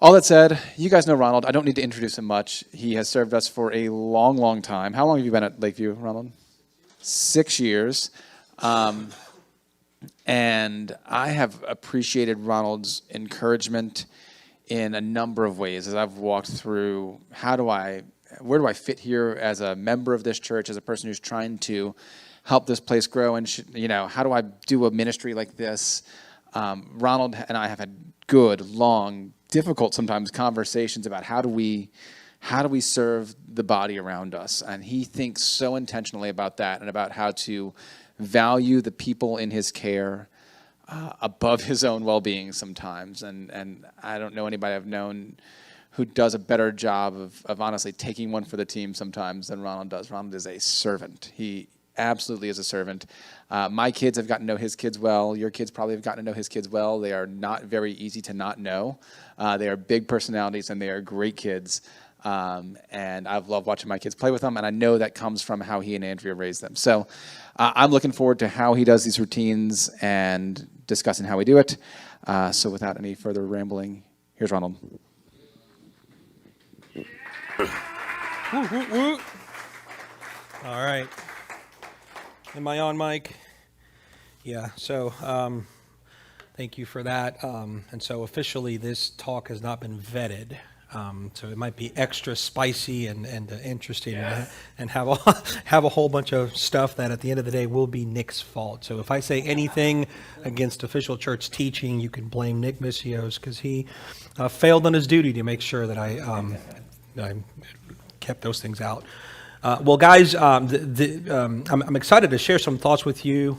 All that said, you guys know Ronald. I don't need to introduce him much. He has served us for a long, long time. How long have you been at Lakeview, Ronald? 6 years. And I have appreciated Ronald's encouragement in a number of ways as I've walked through where do I fit here as a member of this church, as a person who's trying to help this place grow, and how do I do a ministry like this? Ronald and I have had good, long, difficult sometimes conversations about how do we serve the body around us, and he thinks so intentionally about that and about how to value the people in his care above his own well-being sometimes. And I don't know anybody I've known who does a better job of honestly taking one for the team sometimes than Ronald does. Ronald is a servant. He absolutely is a servant. My kids have gotten to know his kids well. Your kids probably have gotten to know his kids well. They are not very easy to not know. They are big personalities, and they are great kids. And I've loved watching my kids play with them, and I know that comes from how he and Andrea raised them. So I'm looking forward to how he does these routines and discussing how we do it. So without any further rambling, here's Ronald. Woo, woo, woo. All right. Am I on, mic? Yeah, so thank you for that. And so officially this talk has not been vetted. So it might be extra spicy and interesting, yes, and have a whole bunch of stuff that at the end of the day will be Nick's fault. So if I say anything against official church teaching, you can blame Nick Missios because he failed on his duty to make sure that I kept those things out. Well, guys, I'm excited to share some thoughts with you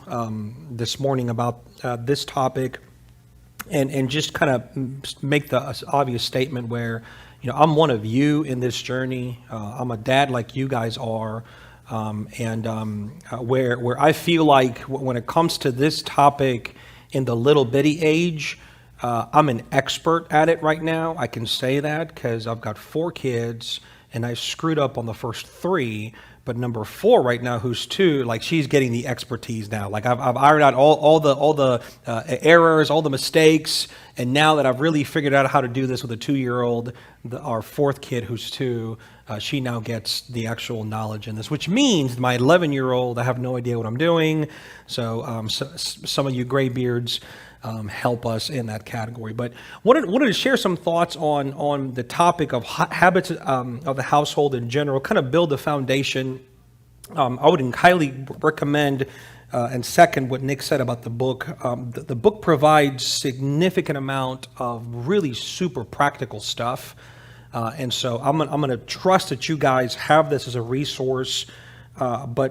this morning about this topic, and just kind of make the obvious statement where, I'm one of you in this journey. I'm a dad like you guys are, and where I feel like when it comes to this topic in the little bitty age, I'm an expert at it right now. I can say that because I've got 4 kids, and I screwed up on the first 3. But number 4 right now, who's 2, like she's getting the expertise now. Like I've ironed out all the errors, all the mistakes, and now that I've really figured out how to do this with a 2-year-old, our 4th kid who's 2, she now gets the actual knowledge in this. Which means my 11-year-old, I have no idea what I'm doing. So some of you graybeards help us in that category. But wanted to share some thoughts on the topic of habits of the household in general, kind of build a foundation. I would highly recommend and second what Nick said about the book. The book provides significant amount of really super practical stuff. And so I'm going to trust that you guys have this as a resource. But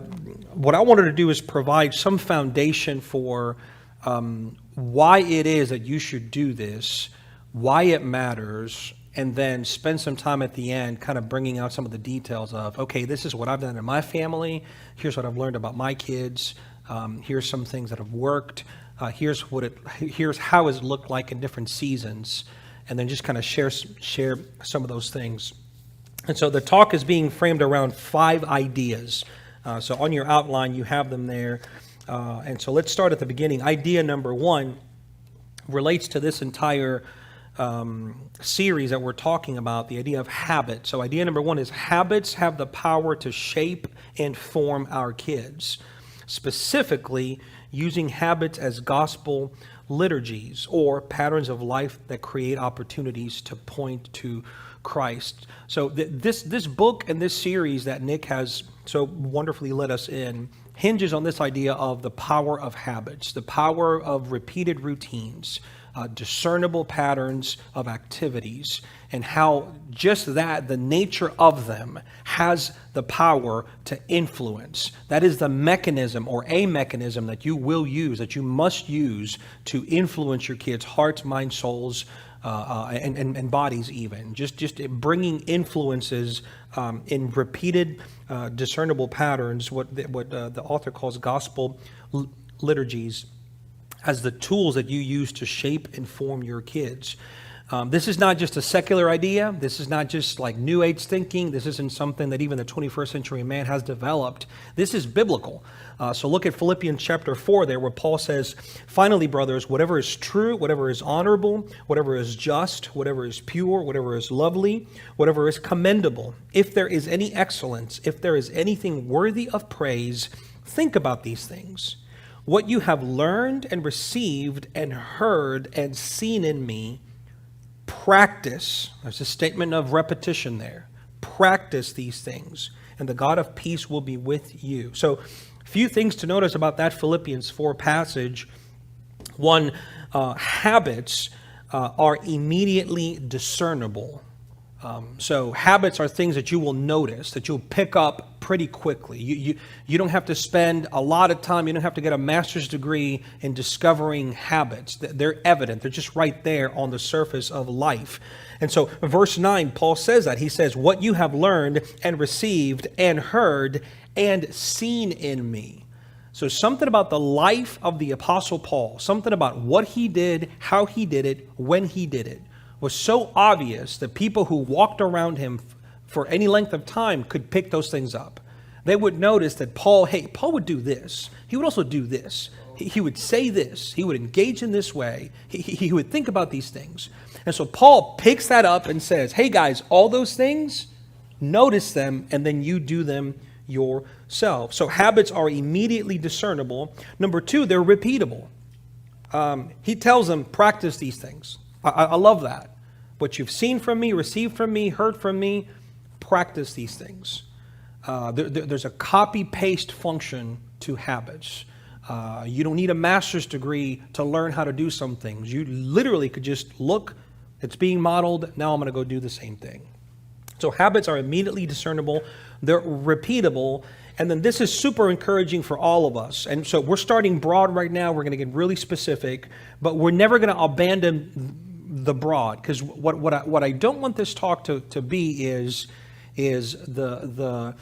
what I wanted to do is provide some foundation for why it is that you should do this, why it matters, and then spend some time at the end kind of bringing out some of the details of, okay, this is what I've done in my family, here's what I've learned about my kids, here's some things that have worked, here's how it's looked like in different seasons, and then just kind of share some of those things. And so the talk is being framed around 5 ideas. So on your outline, you have them there. And so let's start at the beginning. Idea number 1 relates to this entire series that we're talking about, the idea of habit. So idea number 1 is habits have the power to shape and form our kids, specifically using habits as gospel liturgies or patterns of life that create opportunities to point to Christ. So this book and this series that Nick has so wonderfully led us in hinges on this idea of the power of habits, the power of repeated routines, discernible patterns of activities, and how just that, the nature of them, has the power to influence. That is the mechanism or a mechanism that you will use, that you must use to influence your kids' hearts, minds, souls, and bodies even. Just bringing influences in repeated discernible patterns, what the author calls gospel liturgies, as the tools that you use to shape and form your kids. This is not just a secular idea. This is not just like New Age thinking. This isn't something that even the 21st century man has developed. This is biblical. So look at Philippians chapter 4 there, where Paul says, finally, brothers, whatever is true, whatever is honorable, whatever is just, whatever is pure, whatever is lovely, whatever is commendable, if there is any excellence, if there is anything worthy of praise, think about these things. What you have learned and received and heard and seen in me, practice. There's a statement of repetition there. Practice these things, and the God of peace will be with you. So, a few things to notice about that Philippians 4 passage. One, habits are immediately discernible. So habits are things that you will notice, that you'll pick up pretty quickly. You don't have to spend a lot of time. You don't have to get a master's degree in discovering habits. They're evident. They're just right there on the surface of life. And so verse 9, Paul says that. He says, what you have learned and received and heard and seen in me. So something about the life of the Apostle Paul, something about what he did, how he did it, when he did it, was so obvious that people who walked around him for any length of time could pick those things up. They would notice that Paul would do this. He would also do this. He would say this. He would engage in this way. He would think about these things. And so Paul picks that up and says, hey guys, all those things, notice them, and then you do them yourself. So habits are immediately discernible. Number two, they're repeatable. He tells them, practice these things. I love that. What you've seen from me, received from me, heard from me, practice these things. There's a copy-paste function to habits. You don't need a master's degree to learn how to do some things. You literally could just look, it's being modeled, now I'm going to go do the same thing. So habits are immediately discernible, they're repeatable, and then this is super encouraging for all of us. And so we're starting broad right now, we're going to get really specific, but we're never going to abandon the broad, because what I don't want this talk to be is the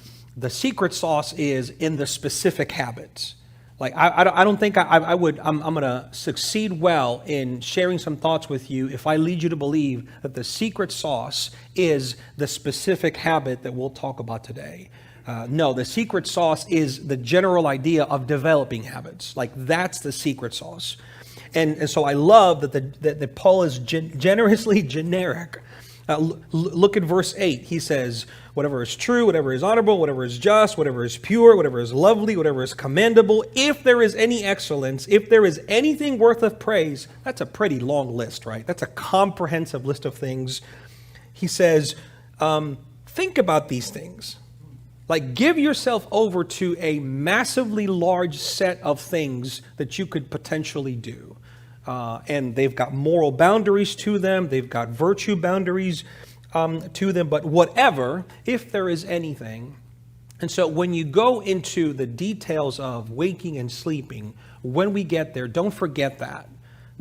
secret sauce is in the specific habits. Like I don't think I'm going to succeed well in sharing some thoughts with you if I lead you to believe that the secret sauce is the specific habit that we'll talk about today. No, the secret sauce is the general idea of developing habits. Like that's the secret sauce. And so I love that Paul is generously generic. Look at verse 8. He says, whatever is true, whatever is honorable, whatever is just, whatever is pure, whatever is lovely, whatever is commendable, if there is any excellence, if there is anything worth of praise. That's a pretty long list, right? That's a comprehensive list of things. He says, think about these things. Like, give yourself over to a massively large set of things that you could potentially do. And they've got moral boundaries to them. They've got virtue boundaries to them. But whatever, if there is anything. And so when you go into the details of waking and sleeping, when we get there, don't forget that.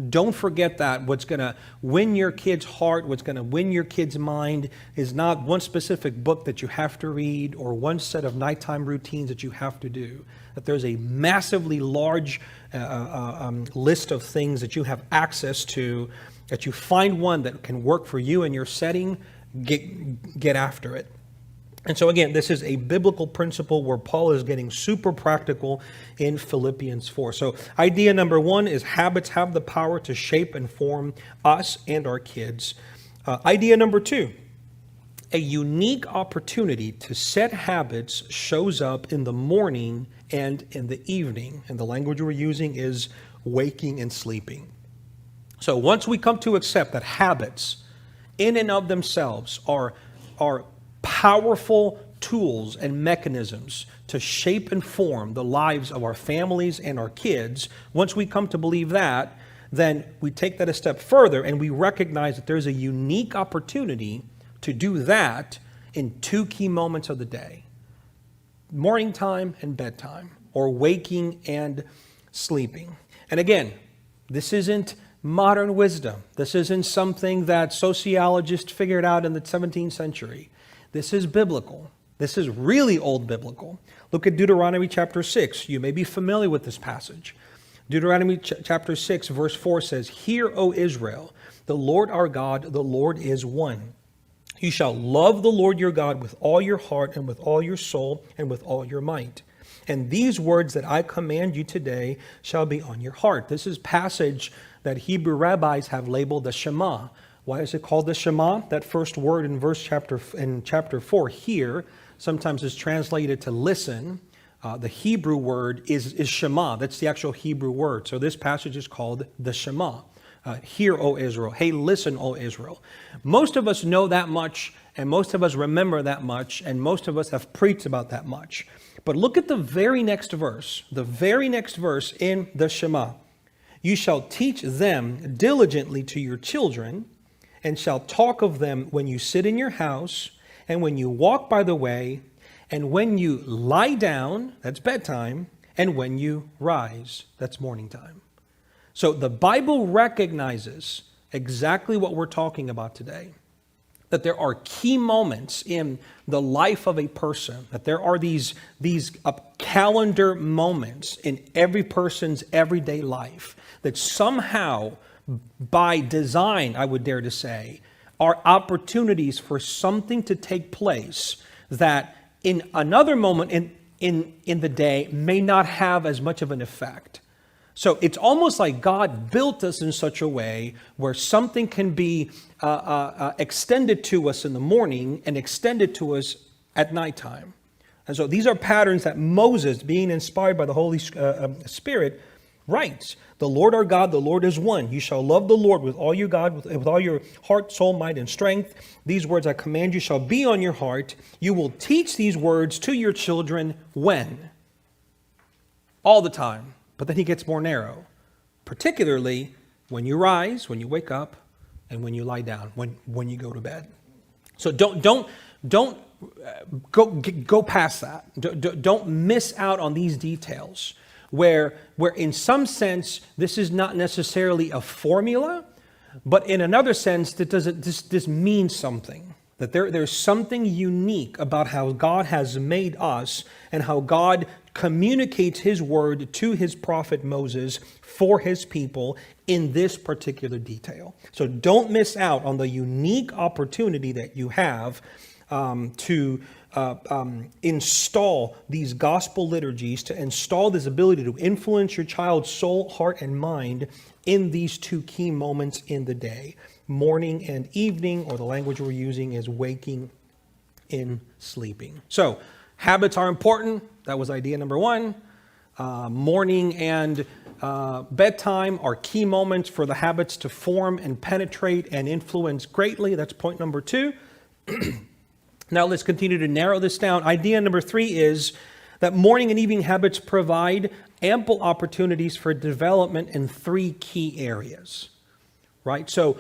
Don't forget that what's going to win your kid's heart, what's going to win your kid's mind is not one specific book that you have to read or one set of nighttime routines that you have to do. That there's a massively large list of things that you have access to, that you find one that can work for you and your setting, get after it. And so again, this is a biblical principle where Paul is getting super practical in Philippians 4. So idea number one is habits have the power to shape and form us and our kids. Idea number two, a unique opportunity to set habits shows up in the morning and in the evening. And the language we're using is waking and sleeping. So once we come to accept that habits in and of themselves are powerful tools and mechanisms to shape and form the lives of our families and our kids, once we come to believe that, then we take that a step further and we recognize that there's a unique opportunity to do that in two key moments of the day: morning time and bedtime, or waking and sleeping. And again, this isn't modern wisdom. This isn't something that sociologists figured out in the 17th century. This is biblical. This is really old biblical. Look at Deuteronomy chapter 6. You may be familiar with this passage. Deuteronomy chapter 6, verse 4 says, "Hear, O Israel, the Lord our God, the Lord is one. You shall love the Lord your God with all your heart and with all your soul and with all your might. And these words that I command you today shall be on your heart." This is passage that Hebrew rabbis have labeled the Shema. Why is it called the Shema? That first word in chapter 4, hear, sometimes is translated to listen. The Hebrew word is Shema. That's the actual Hebrew word. So this passage is called the Shema. Hear, O Israel. Hey, listen, O Israel. Most of us know that much, and most of us remember that much, and most of us have preached about that much. But look at the very next verse in the Shema. "You shall teach them diligently to your children, and shall talk of them when you sit in your house, and when you walk by the way, and when you lie down," that's bedtime, "and when you rise," that's morning time. So the Bible recognizes exactly what we're talking about today, that there are key moments in the life of a person, that there are these calendar moments in every person's everyday life that somehow, by design, I would dare to say, are opportunities for something to take place that in another moment in the day may not have as much of an effect. So it's almost like God built us in such a way where something can be extended to us in the morning and extended to us at nighttime. And so these are patterns that Moses, being inspired by the Holy Spirit, writes. "The Lord our God, the Lord is one. You shall love the Lord with all your God, with all your heart, soul, might, and strength. These words I command you shall be on your heart. You will teach these words to your children." When? All the time. But then he gets more narrow. "Particularly when you rise, when you wake up, and when you lie down, when you go to bed." So don't go past that. Don't miss out on these details. Where in some sense, this is not necessarily a formula, but in another sense, this means something. That there's something unique about how God has made us and how God communicates his word to his prophet Moses for his people in this particular detail. So don't miss out on the unique opportunity that you have to install these gospel liturgies, to install this ability to influence your child's soul, heart, and mind in these two key moments in the day, morning and evening, or the language we're using is waking and sleeping. So habits are important. That was idea number one. Morning and bedtime are key moments for the habits to form and penetrate and influence greatly. That's point number two. Now let's continue to narrow this down. Idea number three is that morning and evening habits provide ample opportunities for development in three key areas, right? So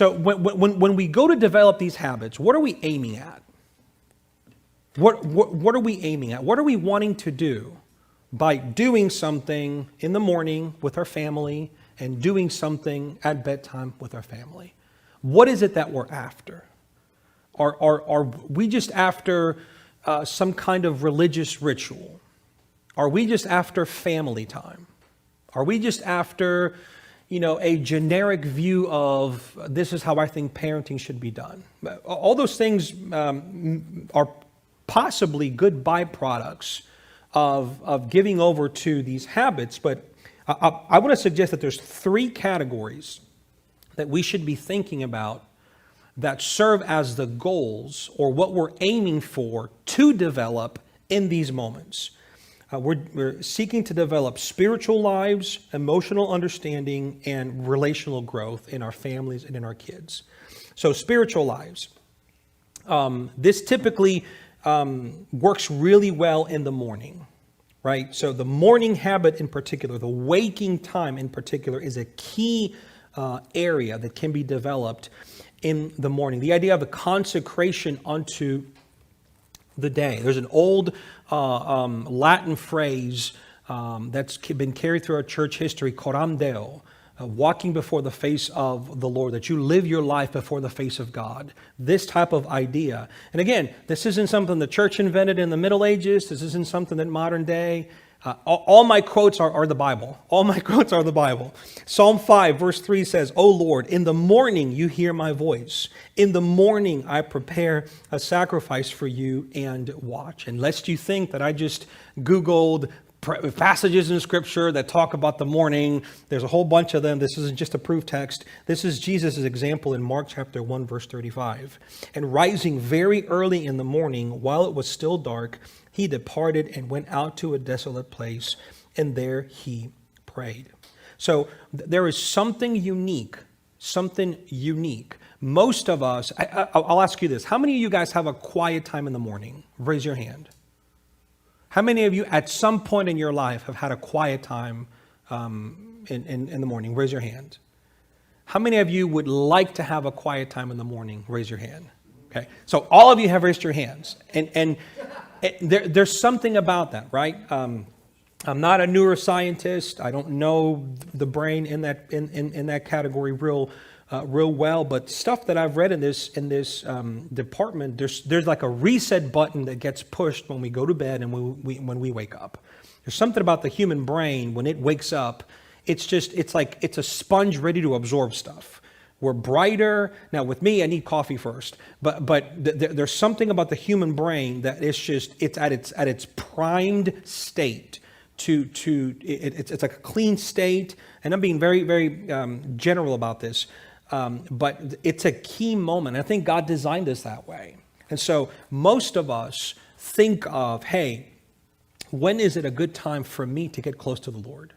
when we go to develop these habits, what are we aiming at? What are we aiming at? What are we wanting to do by doing something in the morning with our family and doing something at bedtime with our family? What is it that we're after? Are we just after some kind of religious ritual? Are we just after family time? Are we just after, a generic view of this is how I think parenting should be done? All those things are possibly good byproducts of giving over to these habits, but I want to suggest that there's three categories that we should be thinking about that serve as the goals or what we're aiming for to develop in these moments. We're seeking to develop spiritual lives, emotional understanding, and relational growth in our families and in our kids. So spiritual lives. This typically works really well in the morning, right? So the morning habit in particular, the waking time in particular, is a key area that can be developed in the morning. The idea of a consecration unto the day. There's an old Latin phrase that's been carried through our church history, coram Deo, walking before the face of the Lord, that you live your life before the face of God. This type of idea. And again, this isn't something the church invented in the Middle Ages. This isn't something that modern day All my quotes are the Bible. All my quotes are the Bible. Psalm 5, verse 3 says, "O Lord, in the morning you hear my voice. In the morning I prepare a sacrifice for you and watch." And lest you think that I just Googled passages in Scripture that talk about the morning, there's a whole bunch of them. This isn't just a proof text. This is Jesus' example in Mark chapter 1, verse 35. "And rising very early in the morning, while it was still dark, he departed and went out to a desolate place, and there he prayed." So there is something unique. Most of us, I'll ask you this. How many of you guys have a quiet time in the morning? Raise your hand. How many of you at some point in your life have had a quiet time in the morning? Raise your hand. How many of you would like to have a quiet time in the morning? Raise your hand. Okay, so all of you have raised your hands. And there's something about that, right? I'm not a neuroscientist. I don't know the brain in that category real well, but stuff that I've read in this department, there's like a reset button that gets pushed when we go to bed and when we wake up. There's something about the human brain when it wakes up. It's like it's a sponge ready to absorb stuff. We're brighter. Now, with me, I need coffee first. But there's something about the human brain that it's at its primed state. It's like a clean state. And I'm being very, very general about this. But it's a key moment. I think God designed us that way. And so most of us think of, hey, when is it a good time for me to get close to the Lord?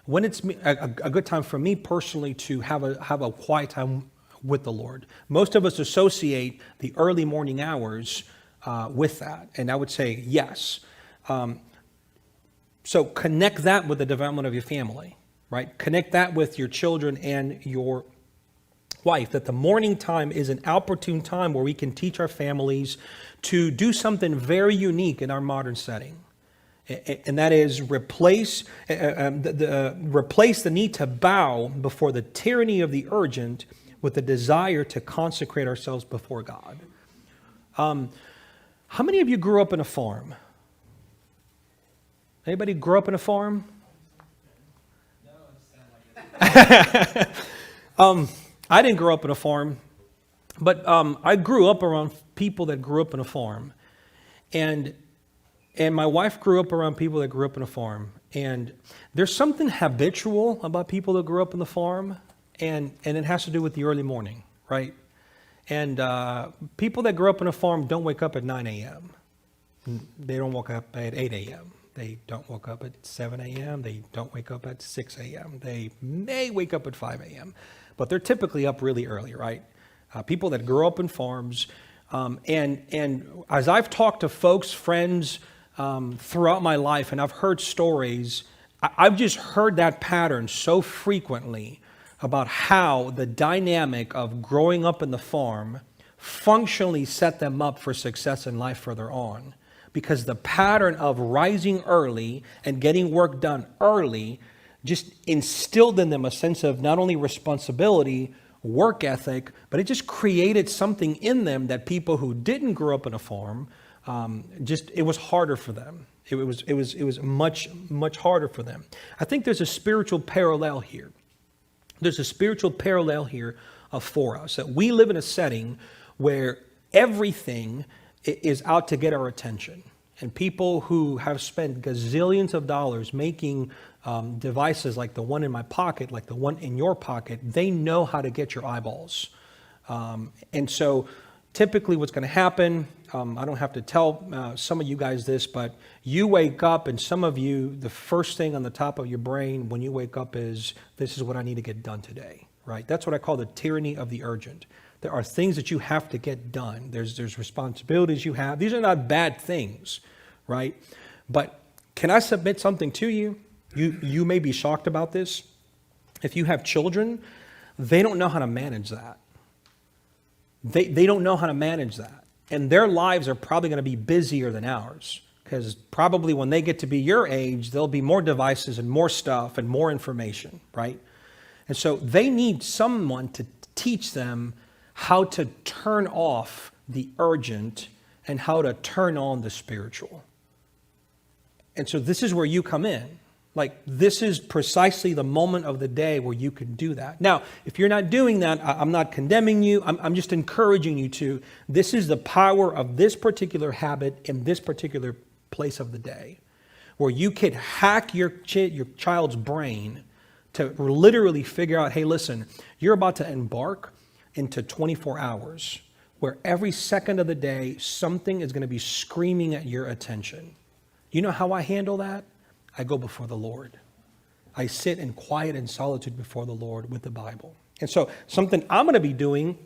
When it's a good time for me personally to have a quiet time with the Lord. Most of us associate the early morning hours with that. And I would say yes. So connect that with the development of your family, right? Connect that with your children and your wife, that the morning time is an opportune time where we can teach our families to do something very unique in our modern setting. And that is replace the need to bow before the tyranny of the urgent with the desire to consecrate ourselves before God. How many of you grew up in a farm? Anybody grew up in a farm? I didn't grow up in a farm, but I grew up around people that grew up in a farm. And my wife grew up around people that grew up in a farm. And there's something habitual about people that grew up in the farm, and it has to do with the early morning, right? And people that grew up in a farm don't wake up at 9 a.m. They don't wake up at 8 a.m. They don't wake up at 7 a.m. They don't wake up at 6 a.m. They may wake up at 5 a.m., but they're typically up really early, right? People that grow up in farms. And as I've talked to folks, friends, throughout my life, and I've heard stories, I've just heard that pattern so frequently about how the dynamic of growing up in the farm functionally set them up for success in life further on. Because the pattern of rising early and getting work done early just instilled in them a sense of not only responsibility, work ethic, but it just created something in them that people who didn't grow up in a farm, it was harder for them. It was much harder for them. I think there's a spiritual parallel here. There's a spiritual parallel here for us, that we live in a setting where everything is out to get our attention. And people who have spent gazillions of dollars making devices like the one in my pocket, like the one in your pocket, they know how to get your eyeballs. And so typically what's going to happen, I don't have to tell some of you guys this, but you wake up, and some of you, the first thing on the top of your brain when you wake up is, this is what I need to get done today, right? That's what I call the tyranny of the urgent. There are things that you have to get done. There's responsibilities you have. These are not bad things, right? But can I submit something to you? You may be shocked about this. If you have children, they don't know how to manage that. They don't know how to manage that. And their lives are probably going to be busier than ours, because probably when they get to be your age, there'll be more devices and more stuff and more information, right? And so they need someone to teach them how to turn off the urgent and how to turn on the spiritual. And so this is where you come in. Like, this is precisely the moment of the day where you can do that. Now, if you're not doing that, I'm not condemning you. I'm just encouraging you to. This is the power of this particular habit in this particular place of the day, where you could hack your child's brain to literally figure out, hey, listen, you're about to embark into 24 hours where every second of the day, something is going to be screaming at your attention. You know how I handle that? I go before the Lord. I sit in quiet and solitude before the Lord with the Bible. And so something I'm going to be doing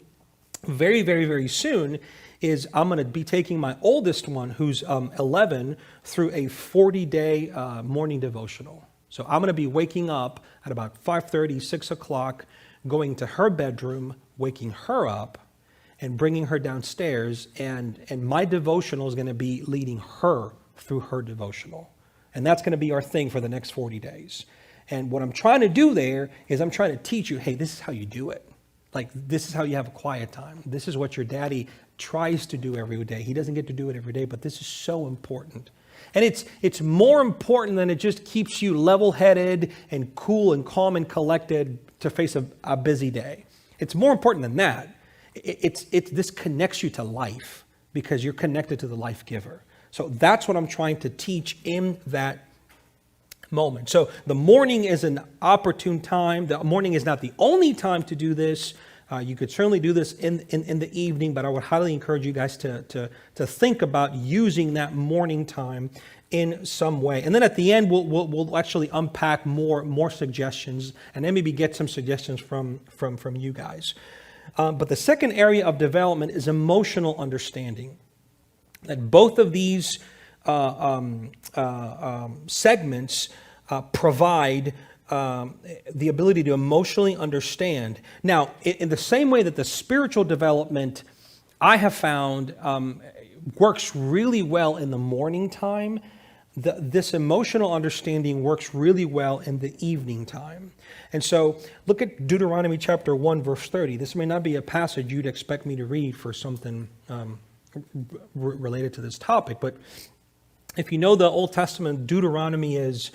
very, very, very soon is I'm going to be taking my oldest one, who's 11, through a 40-day morning devotional. So I'm going to be waking up at about 5:30, 6 o'clock, going to her bedroom, waking her up, and bringing her downstairs. And my devotional is going to be leading her through her devotional. And that's going to be our thing for the next 40 days. And what I'm trying to do there is I'm trying to teach you, hey, this is how you do it. Like, this is how you have a quiet time. This is what your daddy tries to do every day. He doesn't get to do it every day, but this is so important. And it's more important than it just keeps you level-headed and cool and calm and collected to face a busy day. It's more important than that. This connects you to life because you're connected to the life giver. So that's what I'm trying to teach in that moment. So the morning is an opportune time. The morning is not the only time to do this. You could certainly do this in the evening, but I would highly encourage you guys to think about using that morning time in some way. And then at the end, we'll actually unpack more suggestions, and then maybe get some suggestions from you guys. But the second area of development is emotional understanding. That both of these segments provide the ability to emotionally understand. Now, in the same way that the spiritual development, I have found, works really well in the morning time, this emotional understanding works really well in the evening time. And so look at Deuteronomy chapter 1, verse 30. This may not be a passage you'd expect me to read for something related to this topic, but if you know the Old Testament, Deuteronomy is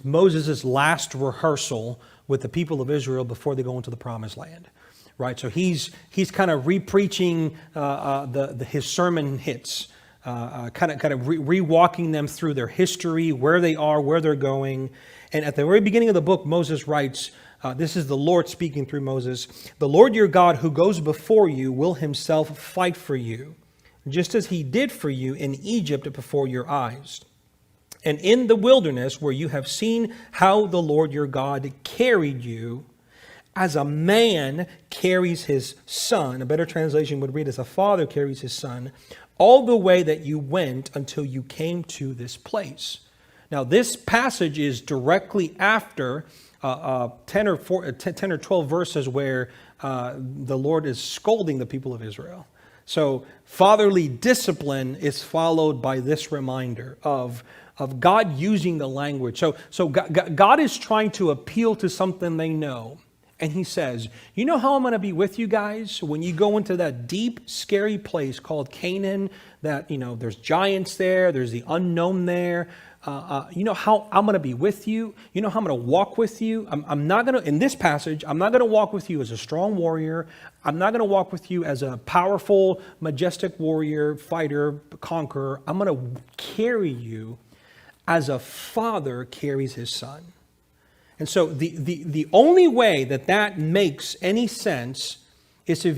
Moses' last rehearsal with the people of Israel before they go into the Promised Land, right? So he's kind of re-preaching his sermon hits, kind of re-walking them through their history, where they are, where they're going. And at the very beginning of the book, Moses writes, this is the Lord speaking through Moses, "The Lord your God who goes before you will himself fight for you, just as he did for you in Egypt before your eyes. And in the wilderness where you have seen how the Lord your God carried you, as a man carries his son," a better translation would read, "as a father carries his son, all the way that you went until you came to this place." Now, this passage is directly after 10 or 12 verses where the Lord is scolding the people of Israel. So fatherly discipline is followed by this reminder of God using the language. So God is trying to appeal to something they know. And he says, you know how I'm going to be with you guys when you go into that deep, scary place called Canaan, that, there's giants there, there's the unknown there. You know how I'm going to be with you? You know how I'm going to walk with you? I'm not going to, in this passage, I'm not going to walk with you as a strong warrior. I'm not going to walk with you as a powerful, majestic warrior, fighter, conqueror. I'm going to carry you as a father carries his son. And so the only way that makes any sense is if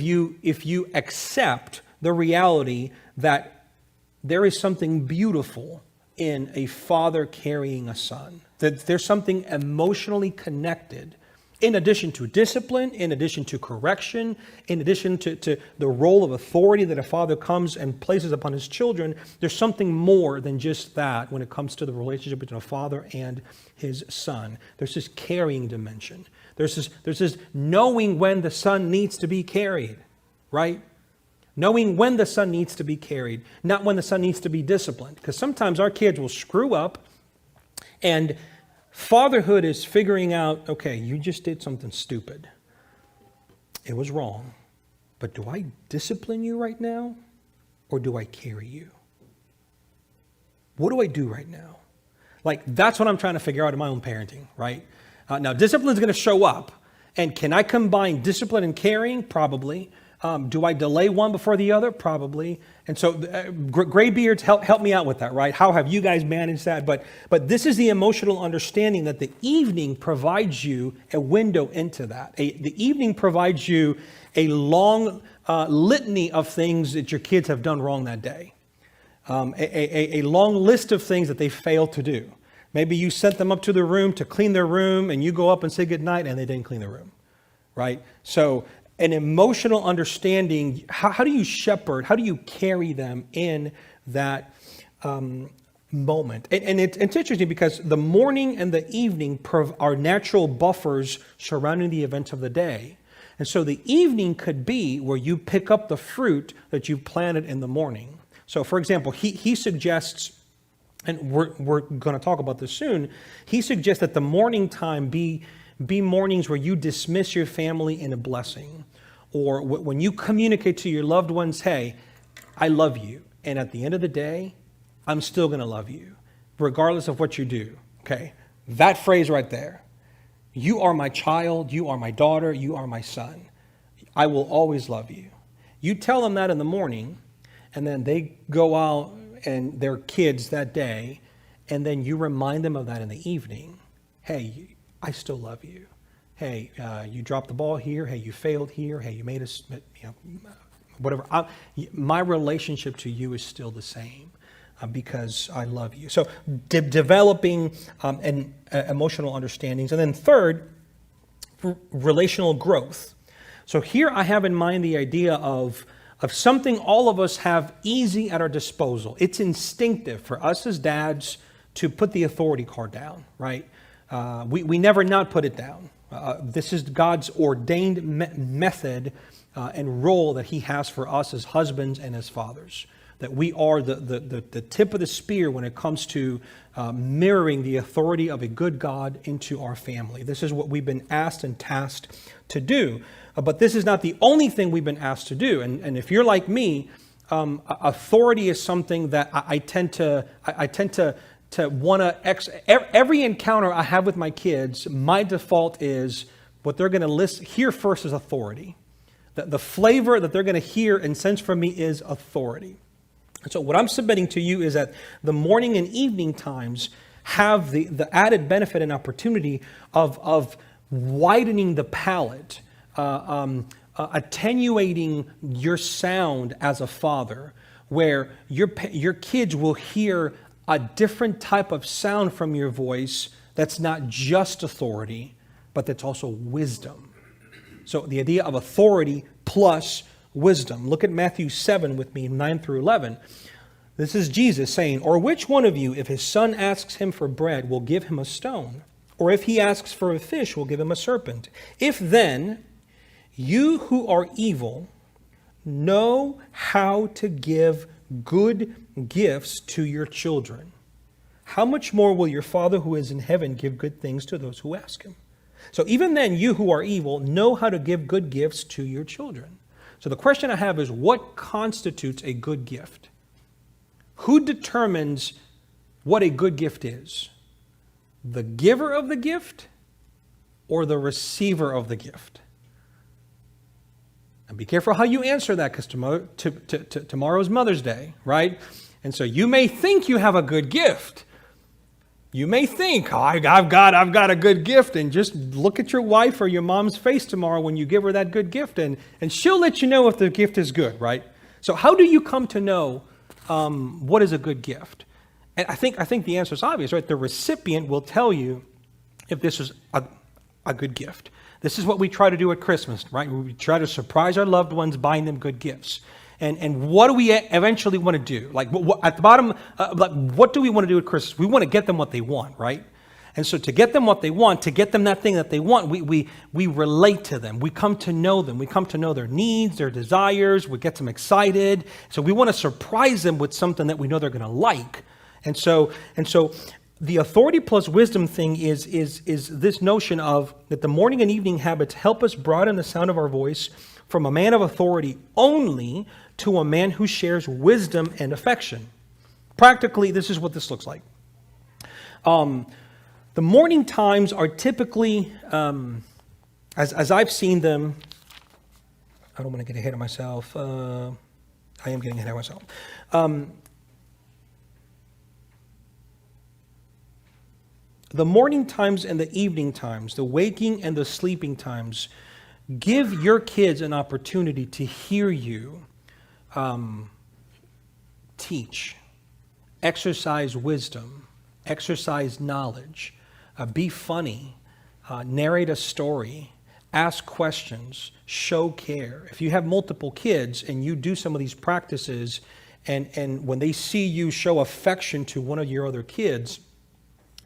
you accept the reality that there is something beautiful in a father carrying a son. That there's something emotionally connected, in addition to discipline, in addition to correction, in addition to the role of authority that a father comes and places upon his children. There's something more than just that when it comes to the relationship between a father and his son. There's this carrying dimension. There's this knowing when the son needs to be carried, right? Knowing when the son needs to be carried, not when the son needs to be disciplined. Because sometimes our kids will screw up, and fatherhood is figuring out, okay, you just did something stupid. It was wrong. But do I discipline you right now, or do I carry you? What do I do right now? Like, that's what I'm trying to figure out in my own parenting, right? Now, discipline is going to show up. And can I combine discipline and caring? Probably. Do I delay one before the other? Probably. And so gray beards, help me out with that, right? How have you guys managed that? But this is the emotional understanding that the evening provides you a window into that. The evening provides you a long litany of things that your kids have done wrong that day. A long list of things that they failed to do. Maybe you sent them up to their room to clean their room, and you go up and say goodnight, and they didn't clean their room, right? So an emotional understanding, how do you shepherd, how do you carry them in that moment? And it's interesting because the morning and the evening are natural buffers surrounding the events of the day. And so the evening could be where you pick up the fruit that you've planted in the morning. So, for example, he suggests, and we're going to talk about this soon, he suggests that the morning time be mornings where you dismiss your family in a blessing. Or when you communicate to your loved ones, hey, I love you. And at the end of the day, I'm still going to love you, regardless of what you do. Okay? That phrase right there. You are my child. You are my daughter. You are my son. I will always love you. You tell them that in the morning, and then they go out and they're kids that day, and then you remind them of that in the evening. Hey, I still love you. Hey, you dropped the ball here. Hey, you failed here. Hey, you made us, whatever. My relationship to you is still the same because I love you. So developing an emotional understandings. And then third, relational growth. So here I have in mind the idea of something all of us have easy at our disposal. It's instinctive for us as dads to put the authority card down, right? We never not put it down. This is God's ordained method and role that he has for us as husbands and as fathers. That we are the tip of the spear when it comes to mirroring the authority of a good God into our family. This is what we've been asked and tasked to do. But this is not the only thing we've been asked to do. And if you're like me, authority is something that I tend to want to, every encounter I have with my kids, my default is what they're going to hear first is authority. The flavor that they're going to hear and sense from me is authority. And so what I'm submitting to you is that the morning and evening times have the added benefit and opportunity of widening the palette, attenuating your sound as a father, where your kids will hear a different type of sound from your voice that's not just authority, but that's also wisdom. So the idea of authority plus wisdom. Look at Matthew 7 with me, 9 through 11. This is Jesus saying, "Or which one of you, if his son asks him for bread, will give him a stone? Or if he asks for a fish, will give him a serpent? If then you who are evil know how to give good gifts to your children, how much more will your Father who is in heaven give good things to those who ask him?" So even then, you who are evil know how to give good gifts to your children. So the question I have is, what constitutes a good gift? Who determines what a good gift is? The giver of the gift or the receiver of the gift? And be careful how you answer that, because tomorrow's Mother's Day, right? And so you may think you have a good gift. You may think, oh, I've got a good gift, and just look at your wife or your mom's face tomorrow when you give her that good gift, and she'll let you know if the gift is good, right? So how do you come to know what is a good gift? And I think the answer is obvious, right? The recipient will tell you if this is a good gift. This is what we try to do at Christmas, right? We try to surprise our loved ones, buying them good gifts. And what do we eventually want to do? Like at the bottom, what do we want to do at Christmas? We want to get them what they want, right? And so to get them what they want, to get them that thing that they want, we relate to them. We come to know them. We come to know their needs, their desires. We get them excited. So we want to surprise them with something that we know they're going to like. And so the authority plus wisdom thing is this notion of that the morning and evening habits help us broaden the sound of our voice from a man of authority only to a man who shares wisdom and affection. Practically, this is what this looks like. The morning times are typically, as I've seen them, I don't want to get ahead of myself. I am getting ahead of myself. The morning times and the evening times, the waking and the sleeping times, give your kids an opportunity to hear you teach, exercise wisdom, exercise knowledge, be funny, narrate a story, ask questions, show care. If you have multiple kids and you do some of these practices, and when they see you show affection to one of your other kids,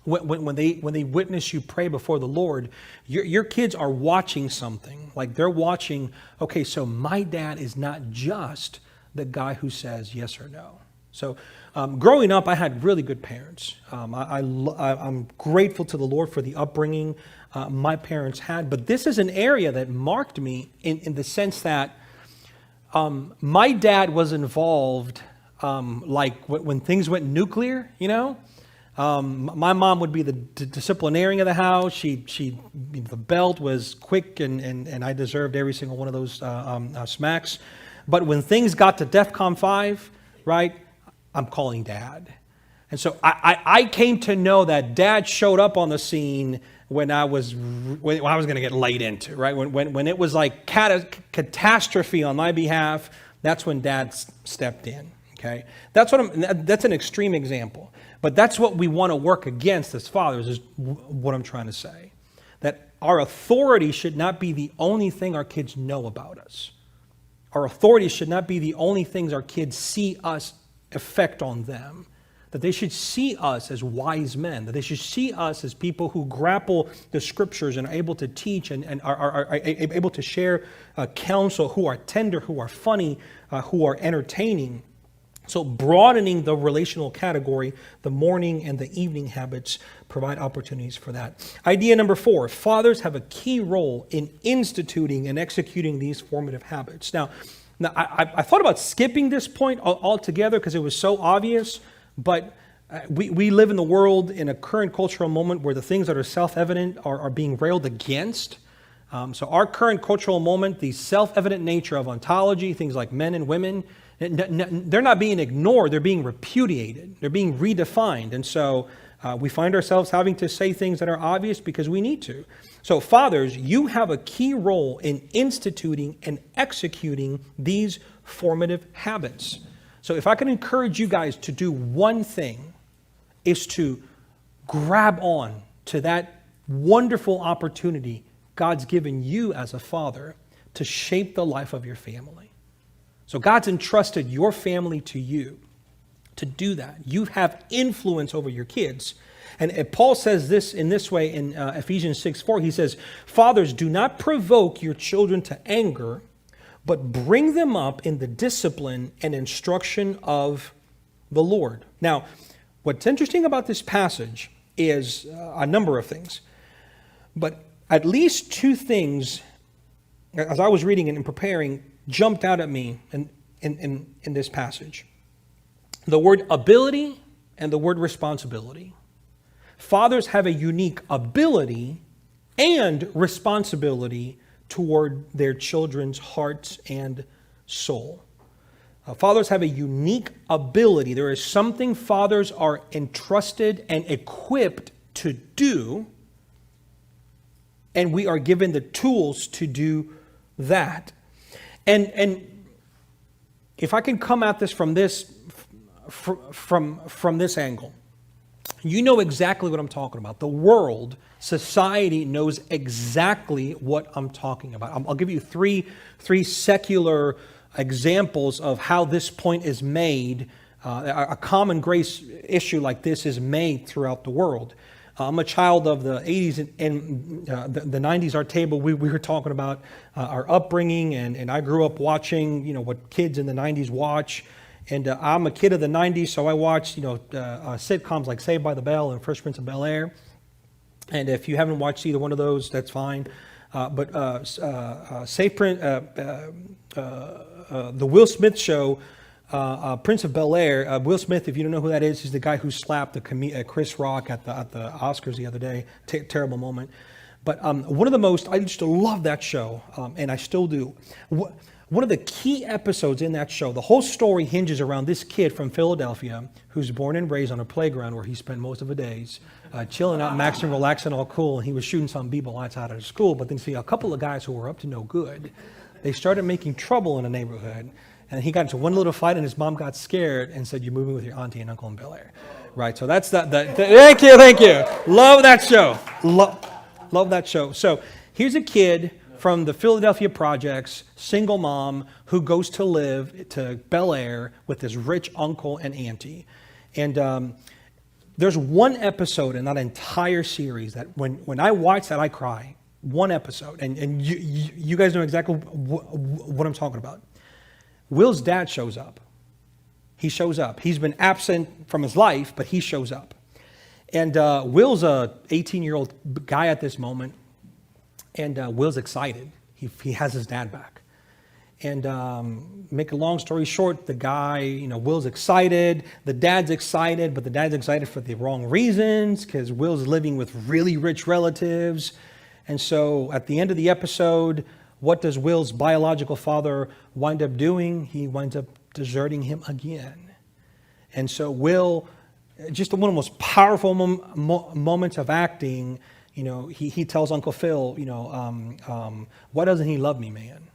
when they witness you pray before the Lord, your kids are watching something. Like they're watching, okay, so my dad is not just the guy who says yes or no. So growing up, I had really good parents. I'm grateful to the Lord for the upbringing my parents had. But this is an area that marked me in the sense that my dad was involved, like when things went nuclear, you know. My mom would be the disciplinarian of the house. The belt was quick, and I deserved every single one of those smacks. But when things got to DEFCON 5, right, I'm calling Dad. And so I came to know that Dad showed up on the scene when I was going to get laid into, right? When it was like catastrophe on my behalf, that's when Dad stepped in. Okay, that's an extreme example, but that's what we want to work against as fathers. Is what I'm trying to say, that our authority should not be the only thing our kids know about us. Our authority should not be the only things our kids see us effect on them. That they should see us as wise men, that they should see us as people who grapple the scriptures and are able to teach and are able to share counsel, who are tender, who are funny, who are entertaining. So broadening the relational category, the morning and the evening habits provide opportunities for that. Idea number 4, fathers have a key role in instituting and executing these formative habits. Now I thought about skipping this point altogether because it was so obvious, but we live in the world in a current cultural moment where the things that are self-evident are being railed against. So our current cultural moment, the self-evident nature of ontology, things like men and women, they're not being ignored, they're being repudiated, they're being redefined. And so we find ourselves having to say things that are obvious because we need to. So fathers, you have a key role in instituting and executing these formative habits. So if I can encourage you guys to do one thing, is to grab on to that wonderful opportunity God's given you as a father to shape the life of your family. So God's entrusted your family to you to do that. You have influence over your kids. And Paul says this in this way in Ephesians 6:4. He says, fathers, do not provoke your children to anger, but bring them up in the discipline and instruction of the Lord. Now, what's interesting about this passage is a number of things. But at least 2 things, as I was reading and preparing, jumped out at me in this passage. The word ability and the word responsibility. Fathers have a unique ability and responsibility toward their children's hearts and soul. Fathers have a unique ability. There is something fathers are entrusted and equipped to do, and we are given the tools to do that. And if I can come at this from this angle, you know exactly what I'm talking about. The world, society knows exactly what I'm talking about. I'll give you three secular examples of how this point is made. A common grace issue like this is made throughout the world. I'm a child of the 80s and the 90s. Our table, we were talking about our upbringing, and I grew up watching, what kids in the 90s watch. And I'm a kid of the 90s, so I watched, sitcoms like Saved by the Bell and Fresh Prince of Bel-Air. And if you haven't watched either one of those, that's fine. But the Will Smith Show Prince of Bel-Air, Will Smith, if you don't know who that is, he's the guy who slapped Chris Rock at the Oscars the other day. Terrible moment. But one of the most, I used to love that show, and I still do. One of the key episodes in that show, the whole story hinges around this kid from Philadelphia who's born and raised on a playground where he spent most of his days chilling out, maxing, relaxing, all cool. And he was shooting some b-ball outside of school. But then see, a couple of guys who were up to no good, they started making trouble in the neighborhood. And he got into one little fight, and his mom got scared and said, "You're moving with your auntie and uncle in Bel Air." Right, so that's that. Thank you. Love that show. Love that show. So here's a kid from the Philadelphia projects, single mom, who goes to live to Bel Air with his rich uncle and auntie. And there's one episode in that entire series that when I watch that, I cry. One episode. And you guys know exactly what I'm talking about. Will's dad shows up. He shows up. He's been absent from his life, but he shows up. And Will's a 18-year-old guy at this moment. And Will's excited. He has his dad back. And make a long story short, the guy, Will's excited. The dad's excited, but the dad's excited for the wrong reasons because Will's living with really rich relatives. And so at the end of the episode, what does Will's biological father wind up doing? He winds up deserting him again. And so Will, just one of the most powerful moments of acting, he tells Uncle Phil, why doesn't he love me, man?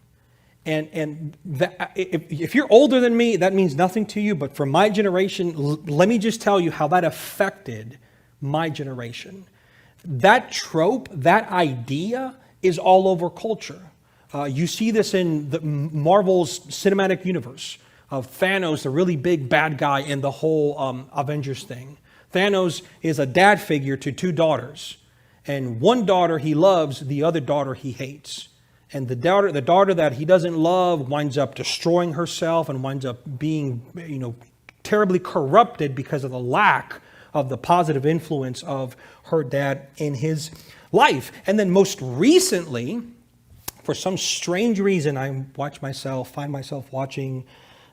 And that, if you're older than me, that means nothing to you. But for my generation, let me just tell you how that affected my generation. That trope, that idea is all over culture. You see this in Marvel's cinematic universe of Thanos, the really big bad guy in the whole Avengers thing. Thanos is a dad figure to two daughters. And one daughter he loves, the other daughter he hates. And the daughter that he doesn't love winds up destroying herself and winds up being, terribly corrupted because of the lack of the positive influence of her dad in his life. And then most recently, for some strange reason, I find myself watching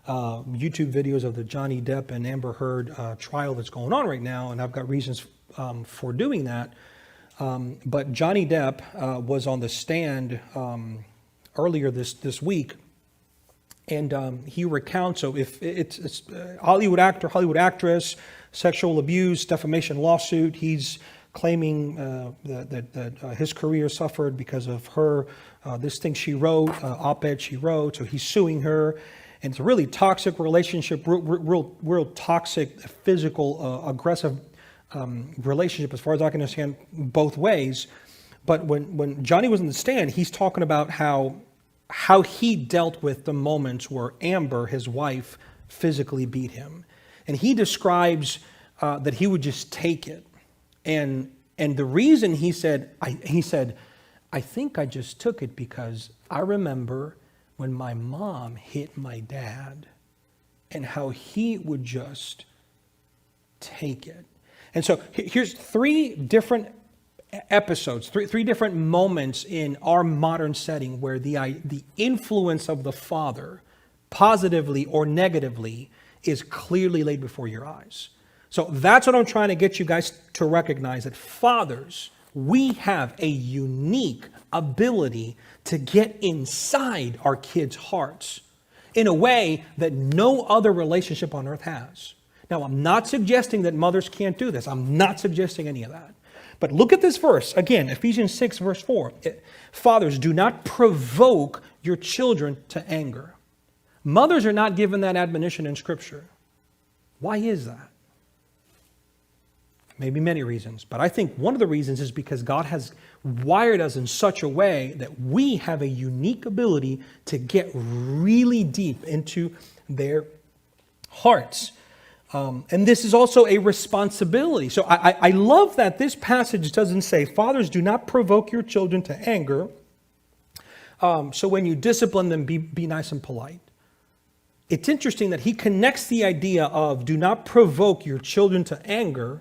YouTube videos of the Johnny Depp and Amber Heard trial that's going on right now, and I've got reasons for doing that. But Johnny Depp was on the stand earlier this week, and he recounts. So if it's Hollywood actor, Hollywood actress, sexual abuse, defamation lawsuit. He's claiming that his career suffered because of her this thing she wrote, op-ed she wrote. So he's suing her. And it's a really toxic relationship, real toxic, physical, aggressive relationship as far as I can understand both ways. But when Johnny was in the stand, he's talking about how he dealt with the moments where Amber, his wife, physically beat him. And he describes that he would just take it. And the reason he said, I think I just took it because I remember when my mom hit my dad and how he would just take it. And so here's three different episodes, three different moments in our modern setting where the influence of the father, positively or negatively, is clearly laid before your eyes. So that's what I'm trying to get you guys to recognize, that fathers, we have a unique ability to get inside our kids' hearts in a way that no other relationship on earth has. Now, I'm not suggesting that mothers can't do this. I'm not suggesting any of that. But look at this verse. Again, Ephesians 6, verse 4. Fathers, do not provoke your children to anger. Mothers are not given that admonition in Scripture. Why is that? Maybe many reasons, but I think one of the reasons is because God has wired us in such a way that we have a unique ability to get really deep into their hearts. And this is also a responsibility. So I love that this passage doesn't say, fathers, do not provoke your children to anger. So when you discipline them, be nice and polite. It's interesting that he connects the idea of do not provoke your children to anger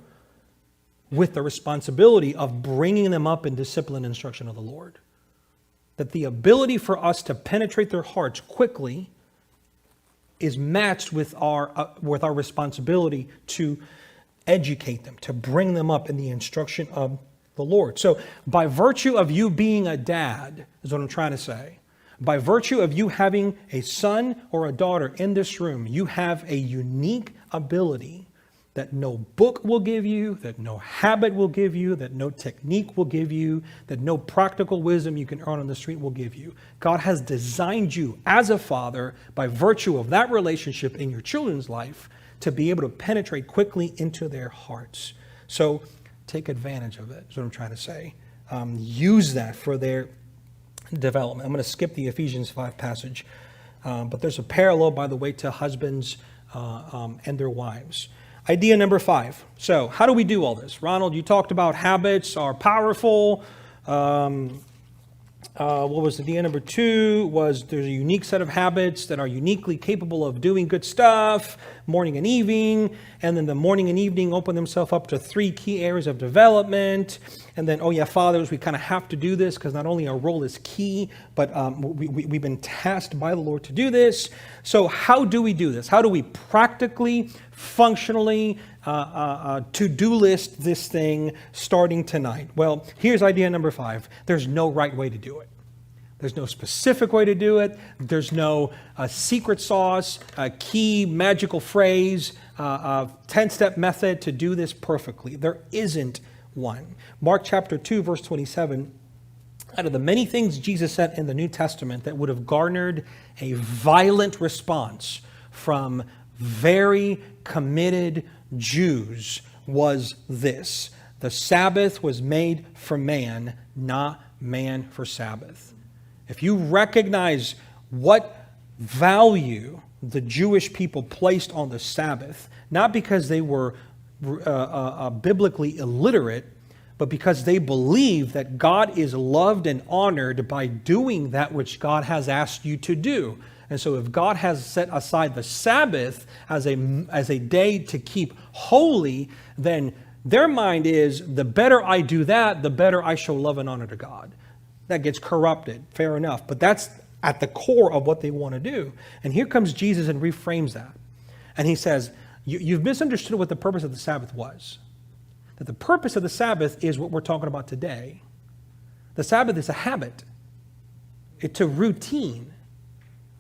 with the responsibility of bringing them up in discipline and instruction of the Lord. That the ability for us to penetrate their hearts quickly is matched with our responsibility to educate them, to bring them up in the instruction of the Lord. So by virtue of you being a dad, is what I'm trying to say, by virtue of you having a son or a daughter in this room, you have a unique ability that no book will give you, that no habit will give you, that no technique will give you, that no practical wisdom you can earn on the street will give you. God has designed you as a father by virtue of that relationship in your children's life to be able to penetrate quickly into their hearts. So take advantage of it, is what I'm trying to say. Use that for their development. I'm going to skip the Ephesians 5 passage, but there's a parallel, by the way, to husbands and their wives. Idea number 5. So how do we do all this? Ronald, you talked about habits are powerful. What was idea number 2? Was there's a unique set of habits that are uniquely capable of doing good stuff, morning and evening. And then the morning and evening open themselves up to 3 key areas of development. And then, fathers, we kind of have to do this because not only our role is key, but we've been tasked by the Lord to do this. So how do we do this? How do we practically, functionally, to-do list this thing starting tonight? Well, here's idea number 5. There's no right way to do it. There's no specific way to do it. There's no secret sauce, key magical phrase, 10-step method to do this perfectly. There isn't one. Mark chapter 2, verse 27, out of the many things Jesus said in the New Testament that would have garnered a violent response from very committed Jews was this: the Sabbath was made for man, not man for Sabbath. If you recognize what value the Jewish people placed on the Sabbath, not because they were biblically illiterate, but because they believe that God is loved and honored by doing that which God has asked you to do. And so if God has set aside the Sabbath as a day to keep holy, then their mind is, the better I do that, the better I show love and honor to God. That gets corrupted, fair enough. But that's at the core of what they want to do. And here comes Jesus and reframes that. And he says, you've misunderstood what the purpose of the Sabbath was. That the purpose of the Sabbath is what we're talking about today. The Sabbath is a habit. It's a routine.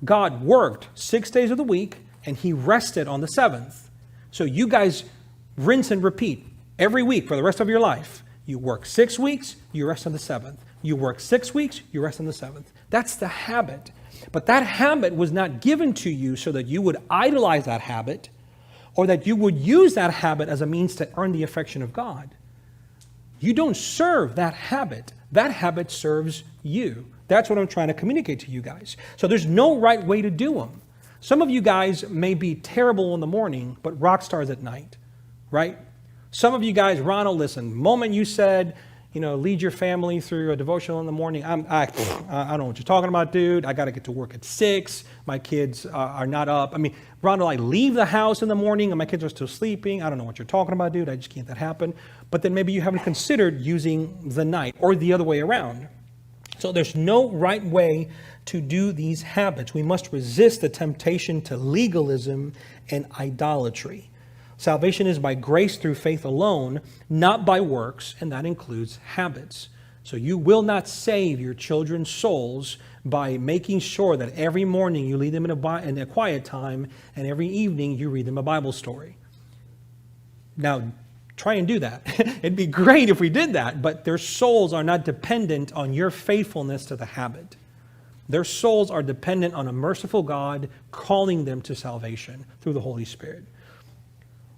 God worked 6 days of the week, and he rested on the 7th. So you guys rinse and repeat every week for the rest of your life. You work 6 weeks, you rest on the 7th. You work 6 weeks, you rest on the 7th. That's the habit. But that habit was not given to you so that you would idolize that habit or that you would use that habit as a means to earn the affection of God. You don't serve that habit. That habit serves you. That's what I'm trying to communicate to you guys. So there's no right way to do them. Some of you guys may be terrible in the morning, but rock stars at night, right? Some of you guys, Ronald, listen, the moment you said, lead your family through a devotional in the morning, I don't know what you're talking about, dude. I got to get to work at 6. My kids are not up. Ronald, I leave the house in the morning and my kids are still sleeping. I don't know what you're talking about, dude. I just can't let that happen. But then maybe you haven't considered using the night or the other way around. So there's no right way to do these habits. We must resist the temptation to legalism and idolatry. Salvation is by grace through faith alone, not by works, and that includes habits. So you will not save your children's souls by making sure that every morning you lead them in a quiet time and every evening you read them a Bible story. Now, try and do that. It'd be great if we did that, but their souls are not dependent on your faithfulness to the habit. Their souls are dependent on a merciful God calling them to salvation through the Holy Spirit.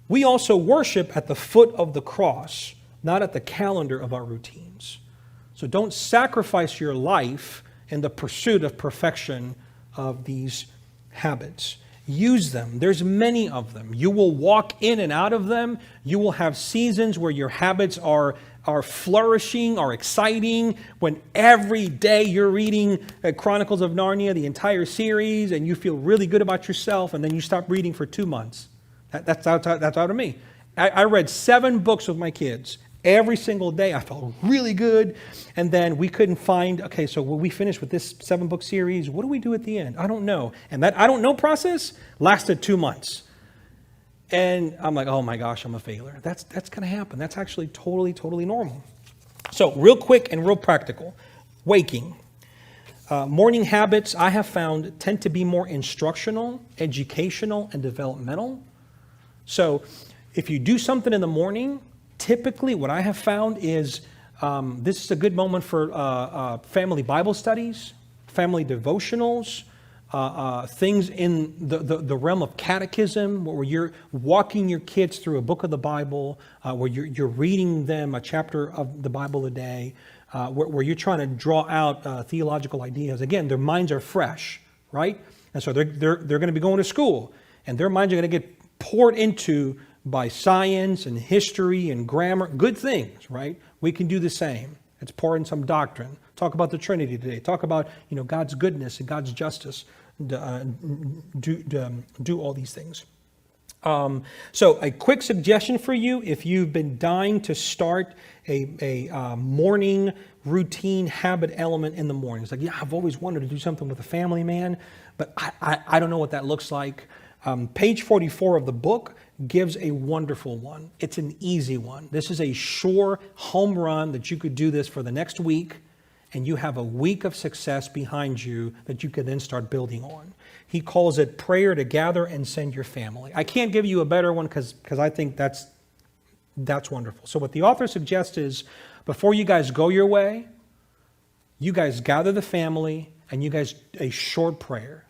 We also worship at the foot of the cross, not at the calendar of our routines. So don't sacrifice your life in the pursuit of perfection of these habits. Use them. There's many of them. You will walk in and out of them. You will have seasons where your habits are flourishing, are exciting, when every day you're reading Chronicles of Narnia, the entire series, and you feel really good about yourself, and then you stop reading for 2 months. That's out of me. I read 7 books with my kids, Every single day, I felt really good. And then we couldn't find, okay, so when we finished with this 7-book series, what do we do at the end? I don't know. And that I don't know process lasted 2 months. And I'm like, oh my gosh, I'm a failure. That's going to happen. That's actually totally normal. So real quick and real practical. Waking. Morning habits, I have found, tend to be more instructional, educational, and developmental. So if you do something in the morning, typically what I have found is this is a good moment for family Bible studies, family devotionals, things in the realm of catechism, where you're walking your kids through a book of the Bible, where you're reading them a chapter of the Bible a day, where you're trying to draw out theological ideas. Again, their minds are fresh, right? And so they're going to be going to school, and their minds are going to get poured into by science and history and grammar, good things, right? We can do the same. Let's pour in some doctrine. Talk about the Trinity today. Talk about, God's goodness and God's justice. Do all these things. So a quick suggestion for you, if you've been dying to start a morning routine habit element in the morning. It's like, yeah, I've always wanted to do something with a family, man, but I don't know what that looks like. Page 44 of the book gives a wonderful one. It's an easy one. This is a sure home run that you could do this for the next week, and you have a week of success behind you that you can then start building on. He calls it prayer to gather and send your family. I can't give you a better one because I think that's wonderful. So what the author suggests is, before you guys go your way, you guys gather the family and you guys a short prayer.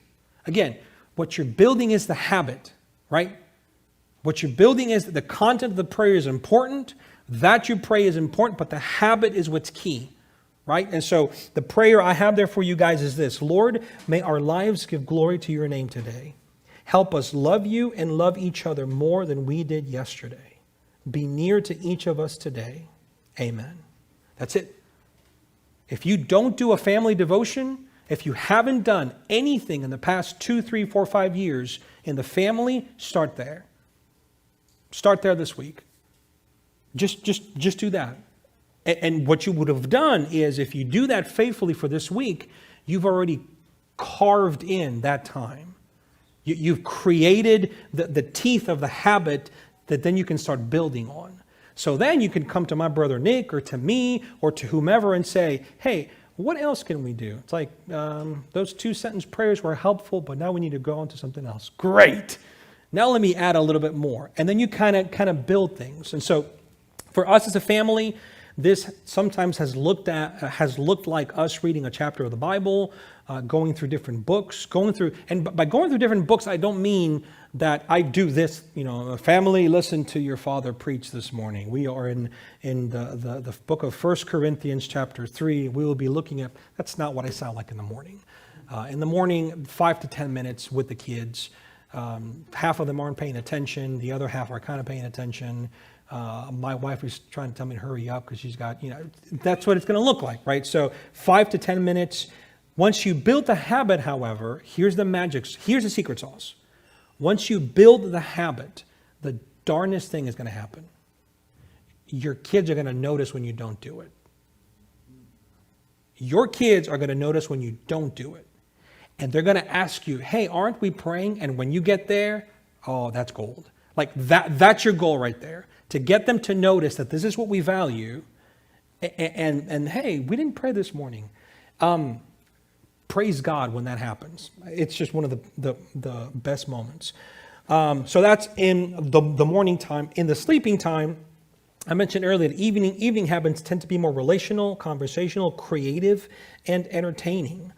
Again, what you're building is the habit, right? What you're building is the content of the prayer is important. That you pray is important, but the habit is what's key, right? And so the prayer I have there for you guys is this: Lord, may our lives give glory to your name today. Help us love you and love each other more than we did yesterday. Be near to each of us today. Amen. That's it. If you don't do a family devotion, if you haven't done anything in the past 2, 3, 4, 5 years in the family, start there. Start there this week. Just do that. And what you would have done is, if you do that faithfully for this week, you've already carved in that time. You've created the teeth of the habit that then you can start building on. So then you can come to my brother Nick or to me or to whomever and say, hey, what else can we do? It's like those 2-sentence prayers were helpful, but now we need to go on to something else. Great. Now let me add a little bit more. And then you kind of build things. And so for us as a family, this sometimes has looked like us reading a chapter of the Bible, going through different books, and by going through different books, I don't mean that I do this, family, listen to your father preach this morning. We are in the book of 1 Corinthians chapter 3. We will be looking at, that's not what I sound like in the morning. In the morning, 5 to 10 minutes with the kids. Half of them aren't paying attention. The other half are kind of paying attention. My wife is trying to tell me to hurry up because she's got, that's what it's going to look like, right? So 5 to 10 minutes. Once you build the habit, however, here's the secret sauce. Once you build the habit, the darnest thing is going to happen. Your kids are going to notice when you don't do it. Your kids are going to notice when you don't do it. And they're going to ask you, hey, aren't we praying? And when you get there, oh, that's gold. Like that's your goal right there. To get them to notice that this is what we value. And hey, we didn't pray this morning. Praise God when that happens. It's just one of the best moments. So that's in the morning time. In the sleeping time, I mentioned earlier that evening habits tend to be more relational, conversational, creative, and entertaining.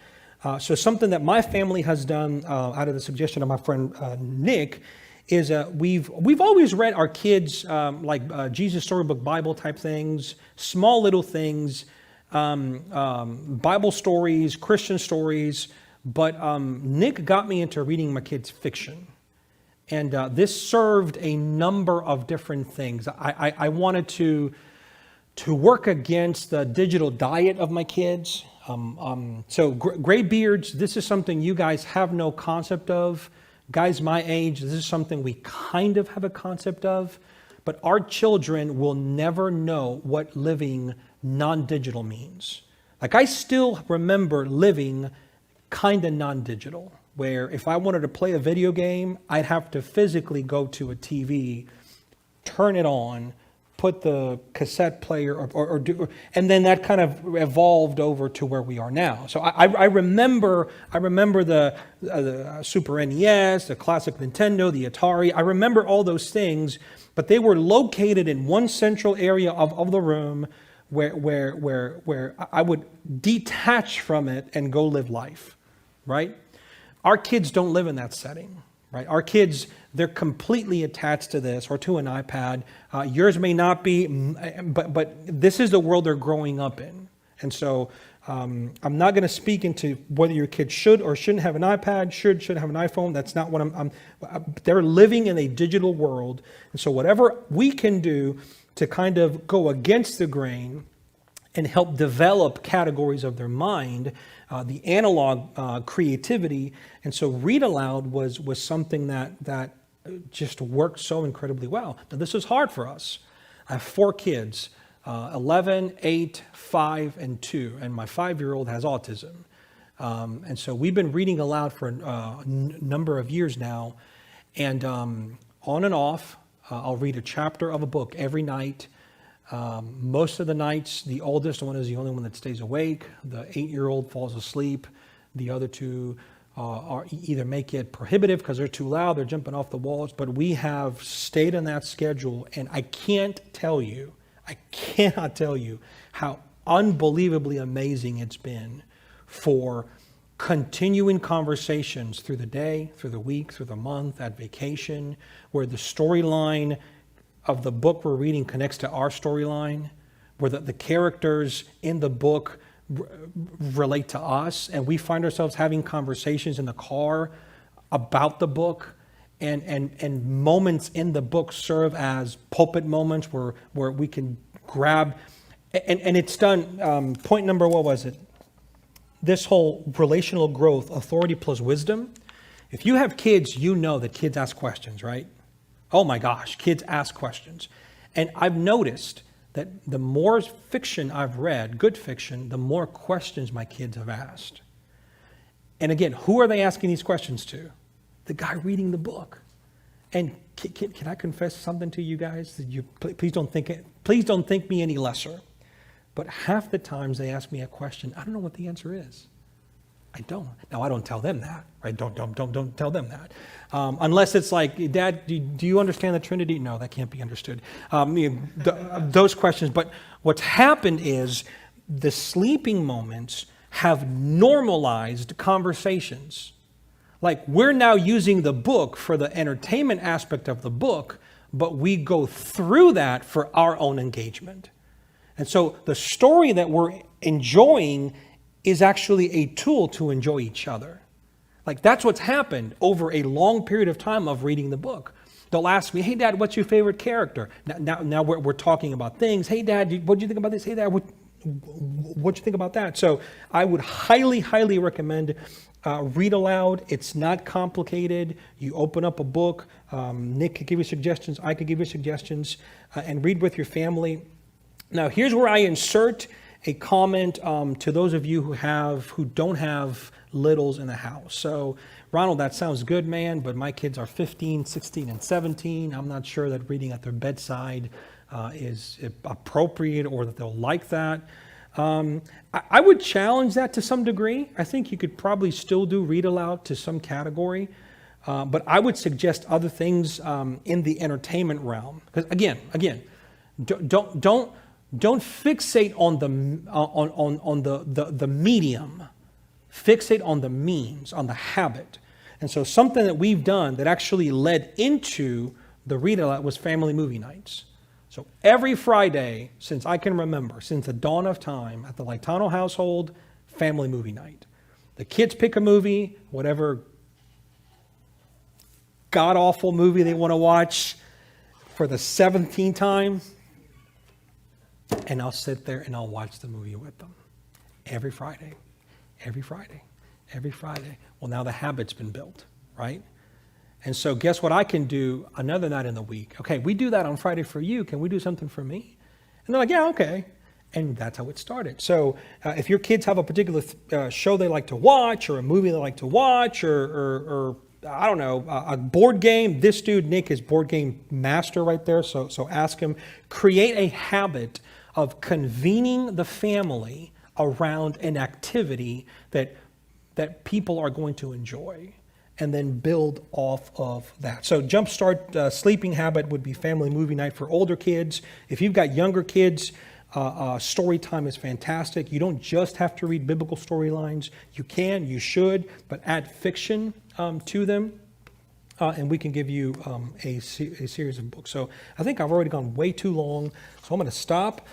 So something that my family has done out of the suggestion of my friend Nick is we've always read our kids Jesus Storybook Bible type things, small little things, Bible stories, Christian stories. But Nick got me into reading my kids fiction. And this served a number of different things. I wanted to work against the digital diet of my kids. So gray beards, this is something you guys have no concept of. Guys my age, this is something we kind of have a concept of. but our children will never know what living non-digital means. Like, I still remember living kind of non-digital, where if I wanted to play a video game, I'd have to physically go to a TV, turn it on, put the cassette player or do, and then that kind of evolved over to where we are now. So I remember the Super NES, the classic Nintendo, the Atari. I remember all those things, but they were located in one central area of the room where I would detach from it and go live life, right? Our kids don't live in that setting, right? Our kids, they're completely attached to this or to an iPad. Yours may not be, but this is the world they're growing up in. And so I'm not going to speak into whether your kid should or shouldn't have an iPad, should have an iPhone. That's not what they're living in a digital world. And so whatever we can do to kind of go against the grain and help develop categories of their mind, the analog creativity. And so Read Aloud was something that just worked so incredibly well. Now, this is hard for us. I have 4 kids, 11, 8, 5, and 2, and my 5-year-old has autism. And so we've been reading aloud for a number of years now, and on and off, I'll read a chapter of a book every night. Most of the nights, the oldest one is the only one that stays awake. The 8-year-old falls asleep. The other 2 are either make it prohibitive because they're too loud, they're jumping off the walls. But we have stayed on that schedule, and I cannot tell you how unbelievably amazing it's been for continuing conversations through the day, through the week, through the month, at vacation, where the storyline of the book we're reading connects to our storyline, where the characters in the book relate to us, and we find ourselves having conversations in the car about the book, and moments in the book serve as pulpit moments where we can grab, and it's done. Point number, what was it? This whole relational growth, authority plus wisdom. If you have kids, you know that kids ask questions, right? Oh my gosh, kids ask questions. And I've noticed that the more fiction I've read, good fiction, the more questions my kids have asked. And again, who are they asking these questions to? The guy reading the book. And can I confess something to you guys? Please don't think me any lesser. But half the times they ask me a question, I don't know what the answer is. I don't. Now, I don't tell them that, right? Don't tell them that. Unless it's like, Dad, do you understand the Trinity? No, that can't be understood. Those questions. But what's happened is the sleeping moments have normalized conversations. Like, we're now using the book for the entertainment aspect of the book, but we go through that for our own engagement. And so the story that we're enjoying is actually a tool to enjoy each other. Like, that's what's happened over a long period of time of reading the book. They'll ask me, hey, Dad, what's your favorite character? Now we're talking about things. Hey, Dad, what do you think about this? Hey, Dad, what do you think about that? So I would highly, highly recommend Read Aloud. It's not complicated. You open up a book. Nick could give you suggestions. I could give you suggestions. And read with your family. Now, here's where I insert a comment to those of you who don't have littles in the house. So, Ronald, that sounds good, man, but my kids are 15, 16, and 17. I'm not sure that reading at their bedside is appropriate or that they'll like that. I would challenge that to some degree. I think you could probably still do Read Aloud to some category, but I would suggest other things in the entertainment realm. Because again, don't fixate on the medium. Fixate on the means, on the habit. And so something that we've done that actually led into the Read Aloud was family movie nights. So every Friday, since I can remember, since the dawn of time, at the Laitano household, family movie night. The kids pick a movie, whatever god-awful movie they want to watch for the 17th time, and I'll sit there and I'll watch the movie with them. Every Friday. Well, now the habit's been built, right? And so guess what I can do another night in the week? Okay, we do that on Friday for you. Can we do something for me? And they're like, yeah, okay. And that's how it started. So if your kids have a particular show they like to watch, or a movie they like to watch, or I don't know, a board game, this dude, Nick, is board game master right there. So ask him. Create a habit of convening the family around an activity that people are going to enjoy, and then build off of that. So jumpstart sleeping habit would be family movie night for older kids. If you've got younger kids, story time is fantastic. You don't just have to read biblical storylines. You can, you should, but add fiction to them, and we can give you a series of books. So I think I've already gone way too long, so I'm going to stop.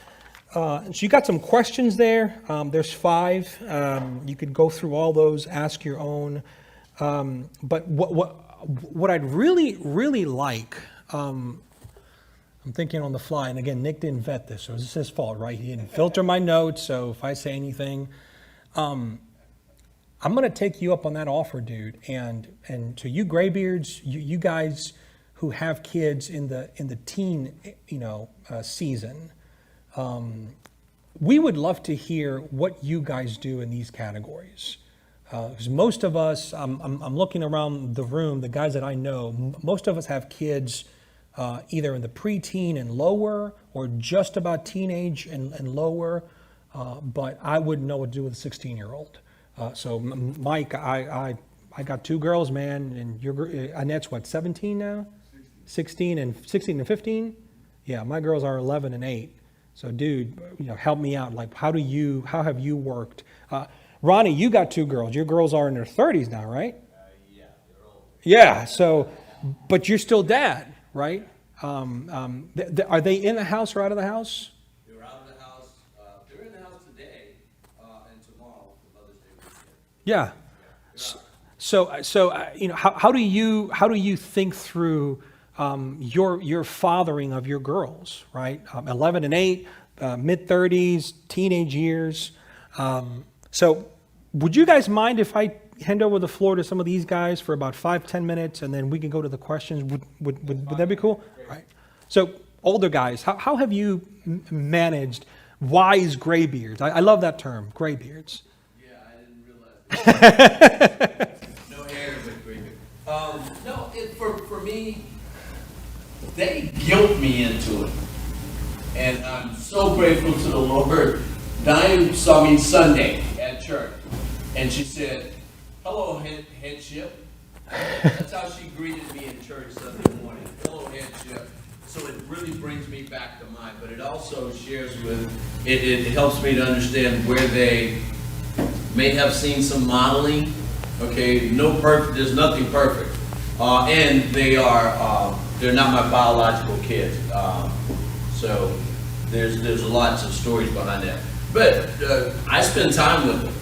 So you got some questions there. There's 5. You could go through all those, ask your own. But what I'd really like, I'm thinking on the fly, and again, Nick didn't vet this, so it's his fault, right? He didn't filter my notes, so if I say anything, I'm going to take you up on that offer, dude. And to you graybeards, you guys who have kids in the teen, season, we would love to hear what you guys do in these categories. Because most of us, I'm looking around the room, the guys that I know, most of us have kids either in the preteen and lower, or just about teenage and lower, but I wouldn't know what to do with a 16-year-old. So Mike, I got 2 girls, man, and Annette's what, 17 now? 16 and 15? Yeah, my girls are 11 and 8. So dude, help me out. Like, how have you worked? Ronnie, you got 2 girls. Your girls are in their 30s now, right? Yeah, they're old. Yeah, so, but you're still dad, right? Are they in the house or out of the house? They're out of the house. They're in the house today and tomorrow for Mother's Day weekend. Yeah. So how do you think through your fathering of your girls, right? 11 and 8, mid-30s, teenage years. So would you guys mind if I hand over the floor to some of these guys for about 5-10 minutes, and then we can go to the questions? Would that be cool? Right. So older guys, how have you managed wise graybeards? I love that term, graybeards. Yeah, I didn't realize. No hair, but gray beard. No, for me, they guilt me into it. And I'm so grateful to the Lord. Diane saw me Sunday at church, and she said, "Hello, headship." That's how she greeted me in church Sunday morning. "Hello, headship." So it really brings me back to mind, but it also shares with, it helps me to understand where they may have seen some modeling. Okay, there's nothing perfect. And they're not my biological kids. So there's lots of stories behind that. But I spend time with them.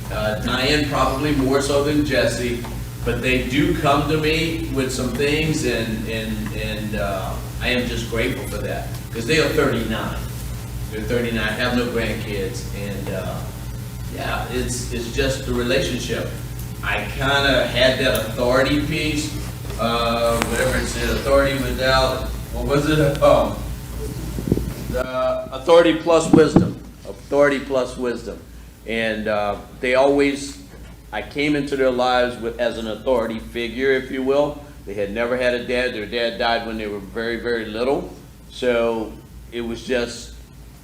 Diane probably more so than Jesse, but they do come to me with some things, and I am just grateful for that, because they are 39. They're 39, have no grandkids, and yeah, it's just the relationship. I kind of had that authority piece, whatever it said, authority without, what was it? Authority plus wisdom. Authority plus wisdom. And I came into their lives as an authority figure, if you will. They had never had a dad. Their dad died when they were very, very little. So it was just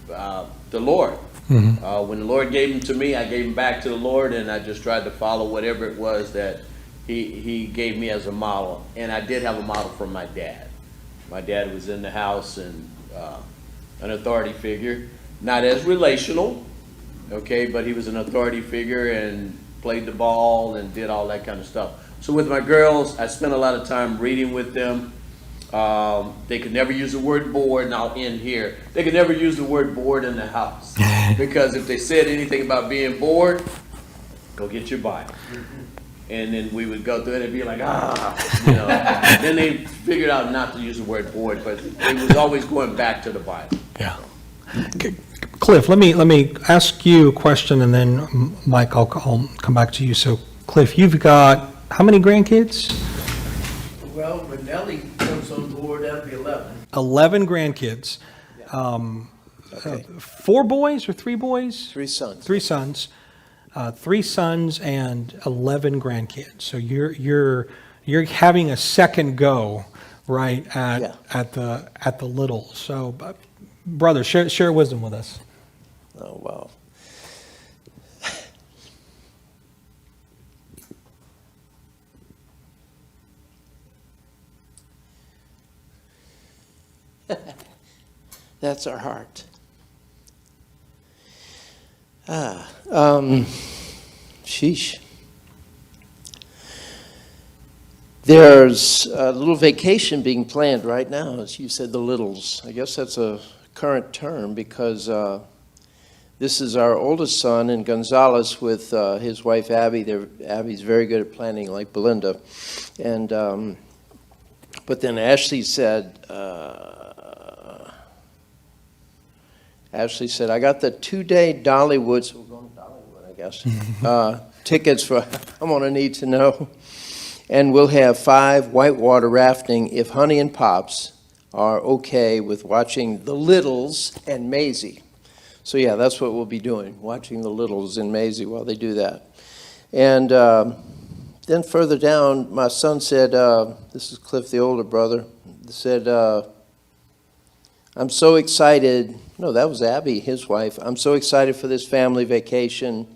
the Lord. Mm-hmm. When the Lord gave them to me, I gave them back to the Lord, and I just tried to follow whatever it was that he gave me as a model. And I did have a model from my dad. My dad was in the house and an authority figure. Not as relational, okay, but he was an authority figure and played the ball and did all that kind of stuff. So with my girls, I spent a lot of time reading with them. They could never use the word bored, and I'll end here. They could never use the word bored in the house, because if they said anything about being bored, go get your Bible. And then we would go through it and be like, Then they figured out not to use the word bored, but it was always going back to the Bible. Yeah. Cliff, let me ask you a question, and then Mike, I'll come back to you. So, Cliff, you've got how many grandkids? Well, Well, when Nellie comes on board, that'll be 11. 11 grandkids. Okay. 4 boys or 3 boys? 3 sons. 3 sons. 3 sons and 11 grandkids. So you're having a second go, right, at the little. So, brother, share wisdom with us. Oh, wow. That's our heart. Sheesh. There's a little vacation being planned right now, as you said, the littles. I guess that's a current term because this is our oldest son, and Gonzalez with his wife Abby. Abby's very good at planning, like Belinda. And but then Ashley said, I got the 2-day Dollywood, so we're going to Dollywood, I guess, tickets for, I'm going to need to know. And we'll have 5 whitewater rafting if Honey and Pops are okay with watching the Littles and Maisie. So yeah, that's what we'll be doing, watching the Littles and Maisie while they do that. And then further down, my son said, this is Cliff, the older brother, said, I'm so excited. No, that was Abby, his wife. I'm so excited for this family vacation.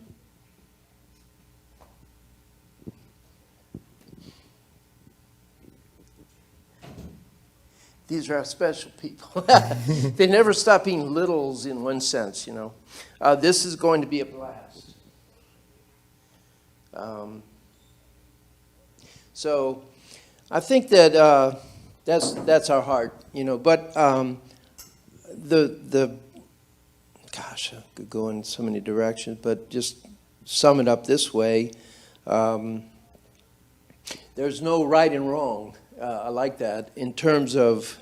These are our special people. They never stop being littles in one sense, you know. This is going to be a blast. So I think that that's our heart, you know. But gosh, I could go in so many directions, but just sum it up this way. There's no right and wrong. I like that in terms of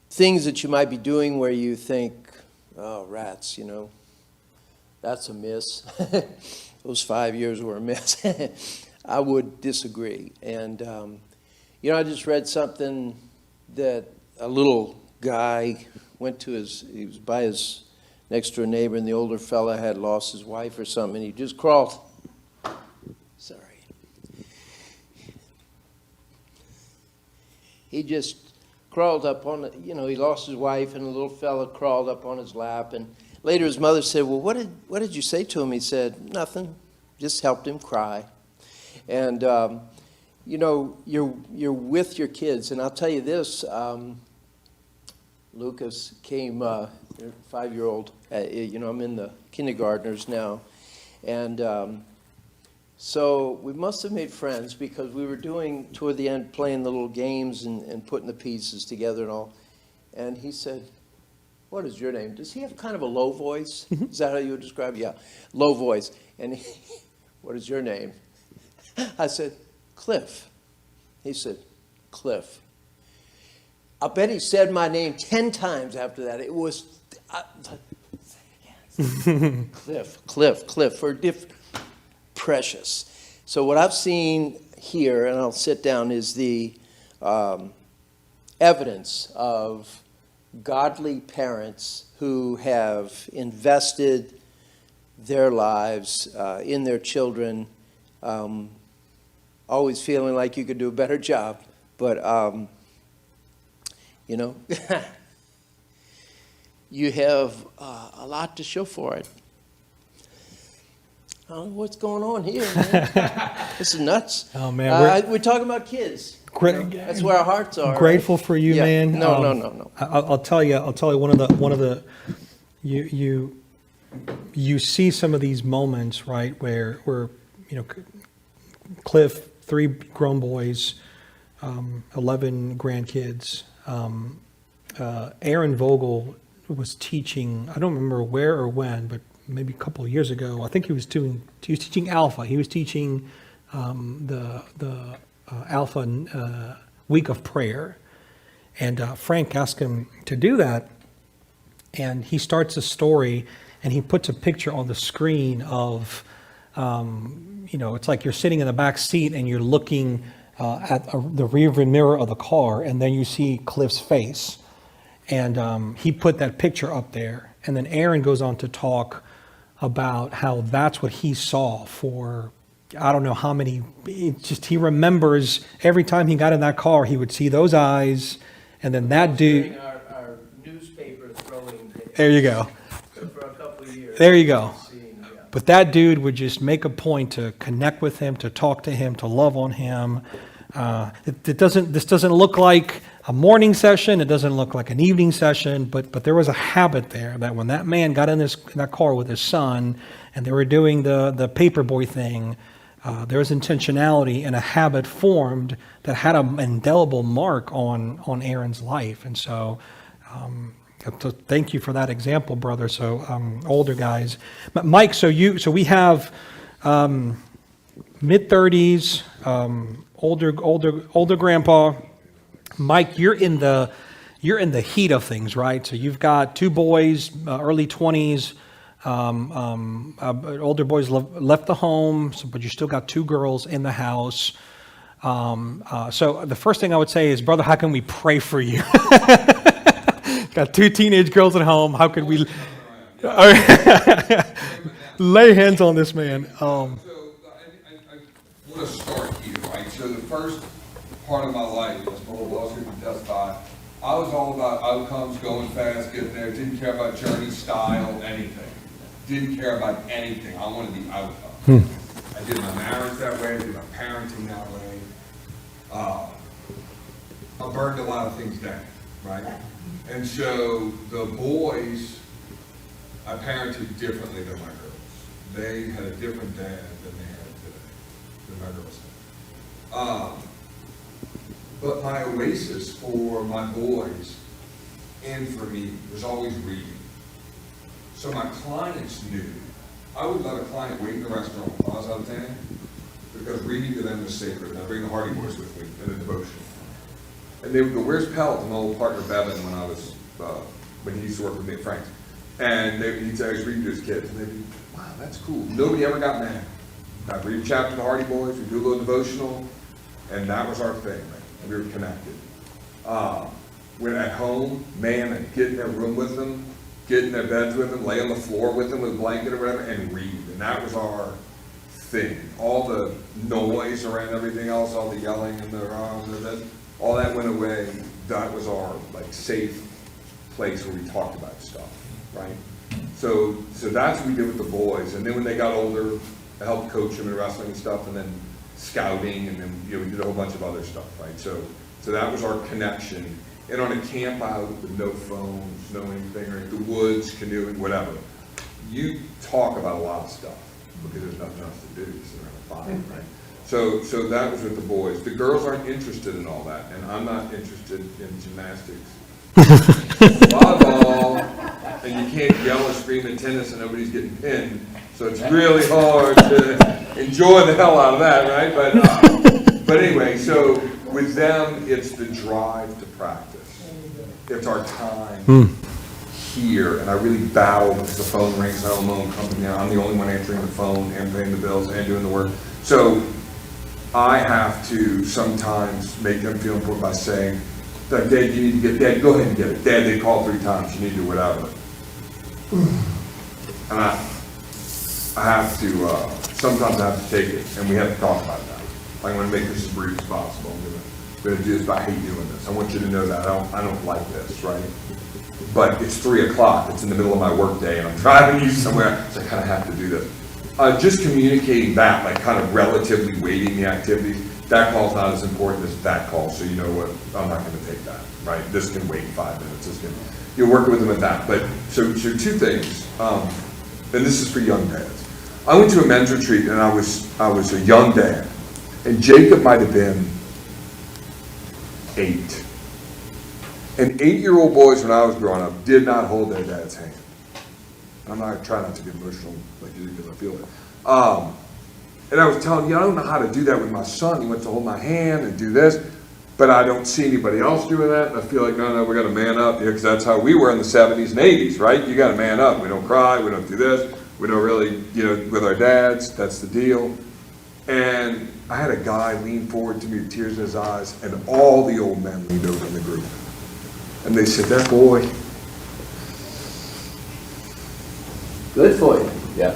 things that you might be doing where you think, oh, rats, you know, that's a miss. Those 5 years were a miss. I would disagree. And, you know, I just read something that a little guy went to he was by his next door neighbor, and the older fella had lost his wife or something, and he just crawled. Sorry. He just crawled up on, you know, he lost his wife, and the little fella crawled up on his lap. And later his mother said, well, what did you say to him? He said, nothing, just helped him cry. And, you know, you're with your kids. And I'll tell you this, Lucas came, 5-year-old, you know, I'm in the kindergartners now. And so we must have made friends because we were doing, toward the end, playing the little games and putting the pieces together and all. And he said, what is your name? Does he have kind of a low voice? Is that how you would describe it? Yeah, low voice. And what is your name? I said, Cliff. He said, Cliff. I bet he said my name 10 times after that. It was, Cliff, for precious. So what I've seen here, and I'll sit down, is the evidence of godly parents who have invested their lives in their children, always feeling like you could do a better job, but you know, you have a lot to show for it. I don't know what's going on here, man. This is nuts. Oh, man. We're talking about kids. That's where our hearts are. Grateful right? for you, yeah. man. No. I'll tell you one of the you see some of these moments, right, where you know, Cliff, 3 grown boys, 11 grandkids. Aaron Vogel was teaching, I don't remember where or when, but maybe a couple of years ago. I think he was teaching Alpha. He was teaching the Alpha week of prayer. And Frank asked him to do that. And he starts a story, and he puts a picture on the screen of it's like you're sitting in the back seat and you're looking at the rearview mirror of the car, and then you see Cliff's face. And he put that picture up there. And then Aaron goes on to talk about how that's what he saw for, I don't know how many, he remembers every time he got in that car, he would see those eyes, and then that dude. Our newspaper throwing. There you go. For a couple of years. There you go. But that dude would just make a point to connect with him, to talk to him, to love on him. This doesn't look like a morning session. It doesn't look like an evening session. But there was a habit there that when that man got in that car with his son, and they were doing the paperboy thing, there was intentionality and a habit formed that had an indelible mark on Aaron's life. And so thank you for that example, brother. So older guys, Mike. So we have mid-30s, older grandpa. Mike, you're in the heat of things, right? So you've got two boys, early 20s. Older boys left the home, but you still got two girls in the house. So the first thing I would say is, brother, how can we pray for you? Got two teenage girls at home. How could we lay hands on this man? So I want to start here, right? So the first part of my life, as Brother Wellesley can testify, I was all about outcomes, going fast, getting there. Didn't care about journey, style, anything. Didn't care about anything. I wanted the outcome. I did my marriage that way. I did my parenting that way. I burned a lot of things down, right? And so the boys, I parented differently than my girls. They had a different dad than they had today, than my girls had. But my oasis for my boys and for me was always reading. So my clients knew I would let a client wait in the restaurant if I was out of town, because reading to them was sacred. And I bring the Hardy Boys with me in a devotion. And they would go, "Where's Pelt?" My old partner Bevan, when he used to work with me at Frank's. And he'd say, I was reading to his kids. And they'd be, "Wow, that's cool." Nobody ever got mad. I'd read a chapter of the Hardy Boys, we'd do a little devotional, and that was our thing, right? We were connected. When at home, man, I'd get in their room with them, get in their beds with them, lay on the floor with them with a blanket or whatever, and read. And that was our thing. All the noise around everything else, all the yelling and all that went away. That was our safe place where we talked about stuff, right? So that's what we did with the boys. And then when they got older, I helped coach them in wrestling and stuff, and then scouting, and then we did a whole bunch of other stuff, right? So that was our connection. And on a camp out with no phones, no anything, or the woods, canoeing, whatever, you talk about a lot of stuff because there's nothing else to do. So they're fine, right? So that was with the boys. The girls aren't interested in all that, and I'm not interested in gymnastics. Volleyball, and you can't yell or scream at tennis and nobody's getting pinned, so it's really hard to enjoy the hell out of that, right? But anyway, so with them, it's the drive to practice. It's our time here, and I really battle because the phone rings, I don't know who comes in. I'm the only one answering the phone and paying the bills and doing the work. So I have to sometimes make them feel important by saying, "Dad, you need to get, Dad, go ahead and get it. Dad, they called 3 times, you need to do whatever." And I have to, sometimes I have to take it, and we have to talk about that. I want to make this as brief as possible. I'm going to do this, but I hate doing this. I want you to know that I don't like this, right? But it's 3 o'clock, it's in the middle of my work day, and I'm driving you somewhere, so I kind of have to do this. Just communicating that, kind of relatively weighting the activities. That call's not as important as that call, so you know what, I'm not going to take that, right? This can wait 5 minutes. You're working with them at that. But so 2 things, and this is for young dads. I went to a men's retreat, and I was a young dad, and Jacob might have been 8. And 8-year-old boys, when I was growing up, did not hold their dad's hand. I'm not trying not to get emotional like you do because I feel it. And I was telling you, I don't know how to do that with my son. He wants to hold my hand and do this, but I don't see anybody else doing that. And I feel like, no, we got to man up here, because that's how we were in the 70s and 80s, right? You got to man up. We don't cry. We don't do this. We don't really, with our dads, that's the deal. And I had a guy lean forward to me with tears in his eyes, and all the old men leaned over in the group. And they said, that boy, Good for you. Yeah.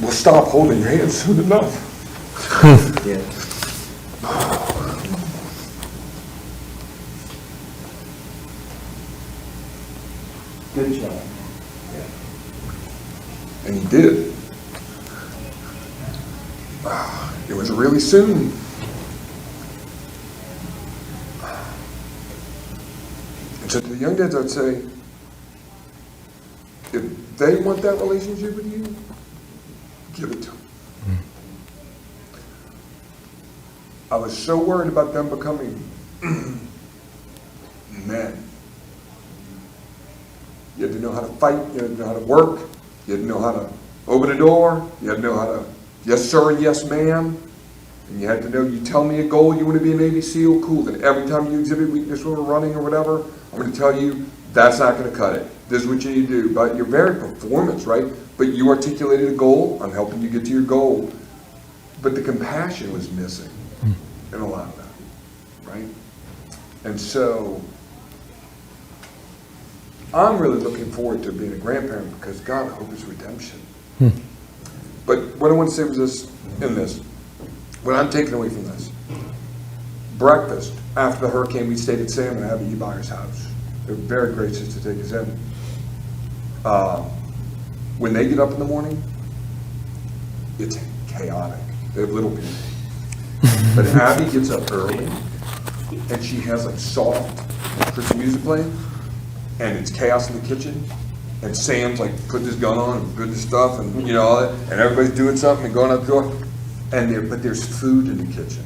will stop holding your hand soon enough. Yeah. Good job. And he did. It was really soon. And so to the young dads, I'd say, if they want that relationship with you, give it to them. I was so worried about them becoming men. You had to know how to fight, you had to know how to work, you had to know how to open a door, you had to know how to, yes sir and yes ma'am, and you had to know, you tell me a goal, you want to be a Navy SEAL, cool, then every time you exhibit weakness when we're running or whatever, I'm going to tell you, that's not going to cut it. This is what you need to do. But you're very performance, right? But you articulated a goal, I'm helping you get to your goal. But the compassion was missing in a lot of that, right? And so, I'm really looking forward to being a grandparent because God, I hope it's redemption. But what I want to say was this, what I'm taking away from this, breakfast, after the hurricane, we stayed at Sam and Abby Ebyer's house. They were very gracious to take us in. When they get up in the morning, it's chaotic. They have little people. But Abby gets up early, and she has like soft Christian music playing, and it's chaos in the kitchen, and Sam's like putting his gun on and putting his stuff, and all that, and everybody's doing something and going out the door, but there's food in the kitchen.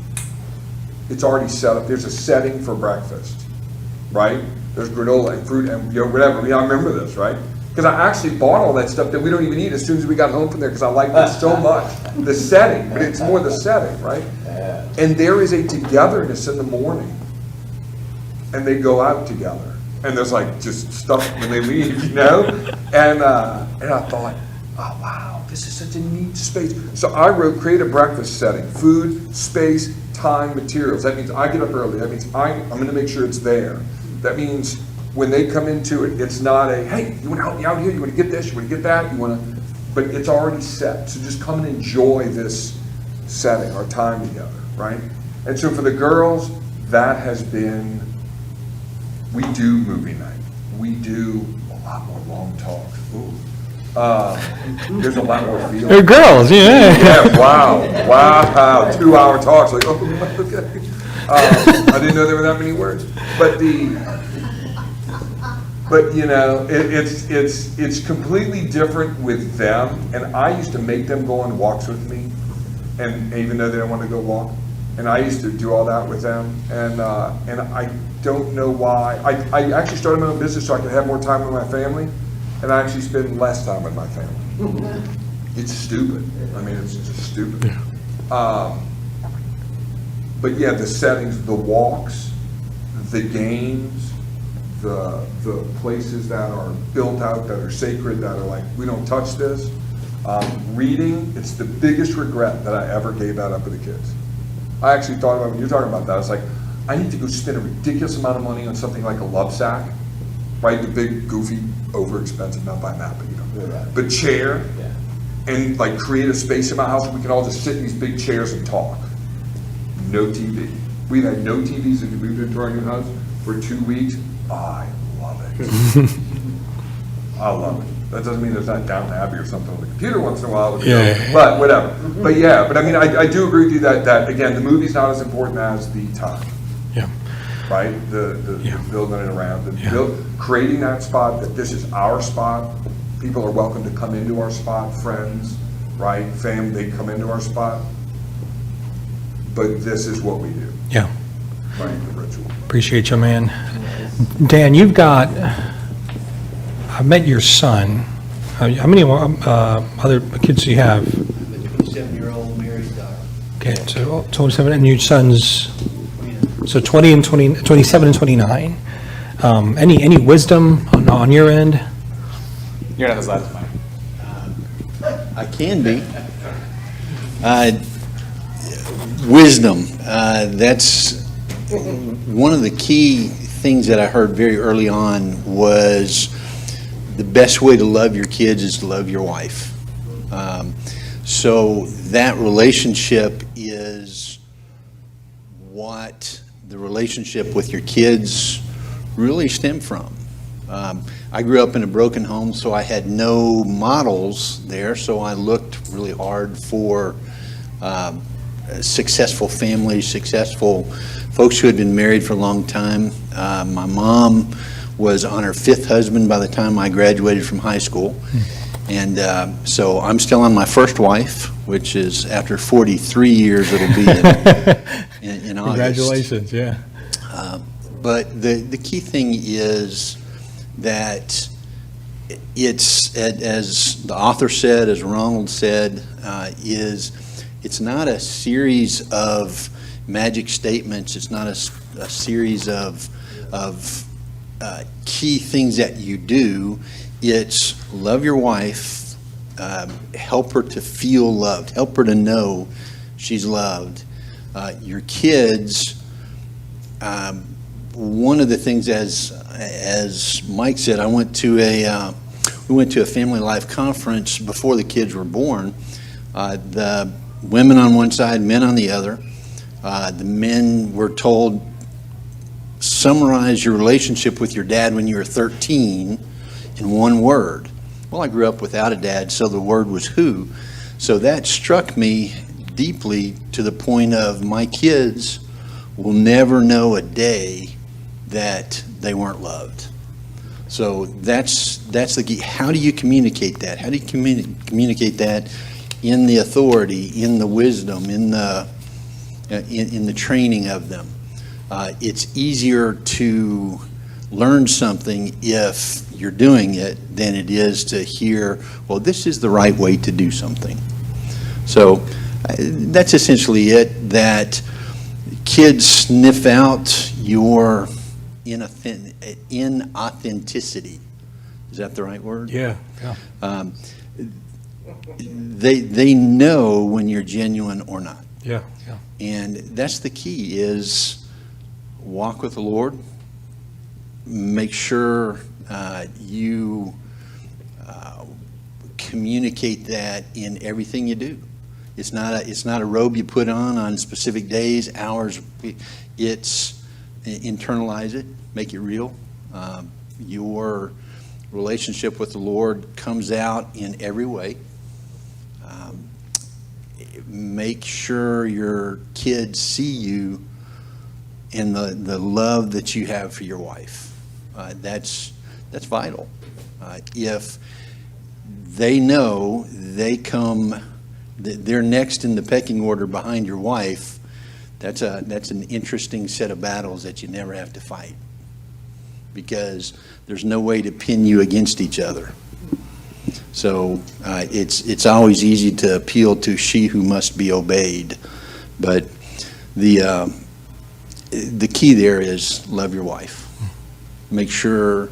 It's already set up. There's a setting for breakfast, right? There's granola and fruit and whatever. I remember this, right? Because I actually bought all that stuff that we don't even eat as soon as we got home from there because I liked it so much. The setting, but it's more the setting, right? And there is a togetherness in the morning, and they go out together, and there's like just stuff when they leave, And I thought, oh wow, this is such a neat space. So I wrote, create a breakfast setting: food, space, time, materials. That means I get up early. That means I'm going to make sure it's there. That means when they come into it, it's not a, hey, you want to help me out here? You want to get this? You want to get that? But it's already set. So just come and enjoy this setting, our time together, right? And so for the girls, that has been, we do movie night. We do a lot more long talks. Ooh. There's a lot more feeling. They're girls, yeah. Yeah, wow, 2-hour talks, like, oh, okay. I didn't know there were that many words. But it's completely different with them. And I used to make them go on walks with me, and even though they don't want to go walk, and I used to do all that with them. And I don't know why. I actually started my own business so I could have more time with my family, and I actually spend less time with my family. It's stupid. I mean, it's just stupid. But yeah, the settings, the walks, the games, the places that are built out, that are sacred, that are like, we don't touch this. Reading, it's the biggest regret that I ever gave that up to the kids. I actually thought about, when you're talking about that, I was like, I need to go spend a ridiculous amount of money on something like a love sack, right? The big, goofy, over-expensive, not by that, but chair, and like create a space in my house where we can all just sit in these big chairs and talk. No TV. We've had no TVs since we moved into our new house for 2 weeks. I love it. I love it. That doesn't mean there's not Downton Abbey or something on the computer once in a while, but whatever. But yeah, but I mean, I do agree with you that again, the movie's not as important as the time. Yeah. Right? The building it around, creating that spot, that this is our spot. People are welcome to come into our spot, friends, right? Family, they come into our spot. But this is what we do. Yeah. Right, the ritual. Appreciate you, man. Dan, you've got, I met your son. How many other kids do you have? I'm a 27-year-old married daughter. Okay, so 27, and your son's So 20 and 27 and 29. Any wisdom on your end? You're not as loud as mine. I can be. Wisdom, that's one of the key things that I heard very early on was the best way to love your kids is to love your wife. So that relationship is what the relationship with your kids really stem from. I grew up in a broken home, so I had no models there, so I looked really hard for successful families, successful folks who had been married for a long time. My mom was on her 5th husband by the time I graduated from high school. And so I'm still on my first wife, which is after 43 years it'll be in August. Congratulations, yeah. But the key thing is that it's, as the author said, as Ronald said, it's not a series of magic statements. It's not a series of key things that you do. It's love your wife, help her to feel loved, help her to know she's loved. Your kids, one of the things, as Mike said, we went to a family life conference before the kids were born. The women on one side, men on the other. The men were told, summarize your relationship with your dad when you were 13 in one word. Well, I grew up without a dad, so the word was who. So that struck me deeply to the point of my kids will never know a day that they weren't loved. So that's the key. How do you communicate that? How do you communicate that in the authority, in the wisdom, in the training of them? It's easier to learn something if you're doing it than it is to hear, well, this is the right way to do something. So that's essentially it, that kids sniff out your inauthenticity. Is that the right word? Yeah. They know when you're genuine or not. Yeah. And that's the key, is walk with the Lord. Make sure you communicate that in everything you do. It's not a robe you put on specific days, hours. It's internalize it, make it real. Your relationship with the Lord comes out in every way. Make sure your kids see you in the love that you have for your wife. That's vital. If they know they're next in the pecking order behind your wife, that's an interesting set of battles that you never have to fight, because there's no way to pin you against each other. So it's always easy to appeal to she who must be obeyed, but the key there is love your wife. Make sure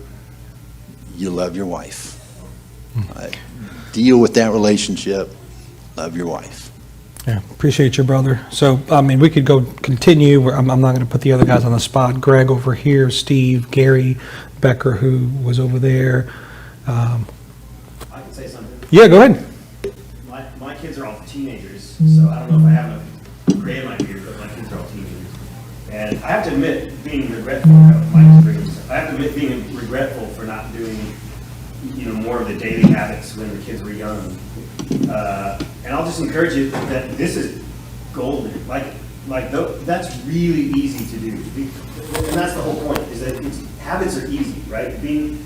you love your wife. Deal with that relationship. Love your wife. Yeah, appreciate you, brother. So, I mean, we could go continue. I'm not going to put the other guys on the spot. Greg over here, Steve, Gary, Becker, who was over there. I can say something. Yeah, go ahead. My kids are all teenagers, so I don't know if I have enough gray in my beard, but my kids are all teenagers. And I have to admit, being regretful, I have to admit being regretful for not doing, more of the daily habits when the kids were young. And I'll just encourage you that this is golden. That's really easy to do. And that's the whole point, is that habits are easy, right? Being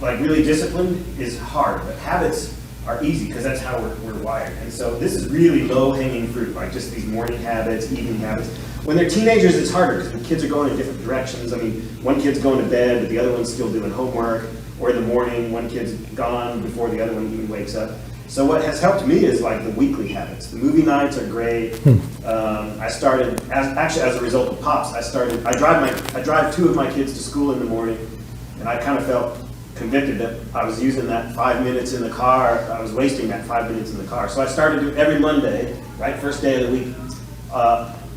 like really disciplined is hard, but habits are easy because that's how we're wired. And so this is really low-hanging fruit, like just these morning habits, evening habits. When they're teenagers, it's harder because the kids are going in different directions. I mean, one kid's going to bed, but the other one's still doing homework. Or in the morning, one kid's gone before the other one even wakes up. So what has helped me is like the weekly habits. The movie nights are great. I started, as a result of Pops, I drive 2 of my kids to school in the morning, and I kind of felt convicted that I was using that 5 minutes in the car. I was wasting that 5 minutes in the car. So I started to every Monday, right, first day of the week,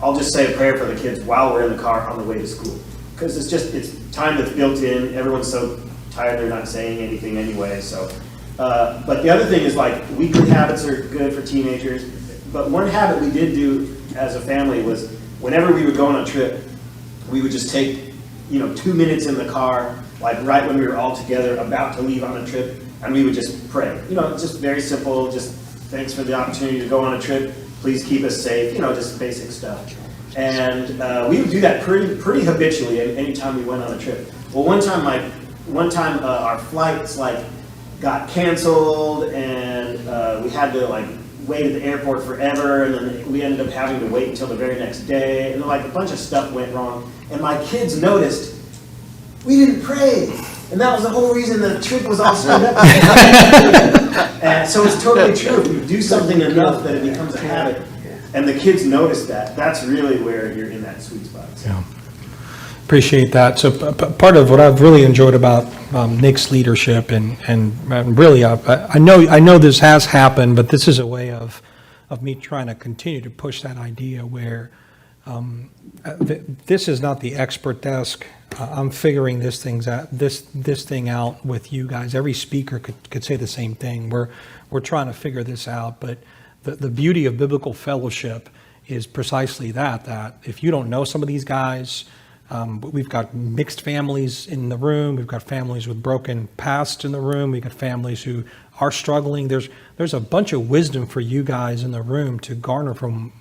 I'll just say a prayer for the kids while we're in the car on the way to school. Because it's time that's built in. Everyone's so tired they're not saying anything anyway. So, but the other thing is like weekly habits are good for teenagers. But one habit we did do as a family was whenever we would go on a trip, we would just take 2 minutes in the car, like right when we were all together about to leave on a trip, and we would just pray. Just very simple, just thanks for the opportunity to go on a trip, please keep us safe, just basic stuff. And we would do that pretty habitually anytime we went on a trip. Well, one time our flights got canceled, and we had to wait at the airport forever, and then we ended up having to wait until the very next day, and a bunch of stuff went wrong. And my kids noticed we didn't pray, and that was the whole reason the trip was all screwed up. And so it's totally true. If you do something enough that it becomes a habit, and the kids notice that, that's really where you're in that sweet spot. So. Yeah. Appreciate that. So part of what I've really enjoyed about Nick's leadership, and really, I know this has happened, but this is a way of me trying to continue to push that idea where this is not the expert desk. I'm figuring this thing out with you guys. Every speaker could say the same thing. We're trying to figure this out, but the beauty of biblical fellowship is precisely that if you don't know some of these guys, we've got mixed families in the room. We've got families with broken past in the room. We've got families who are struggling. There's a bunch of wisdom for you guys in the room to garner from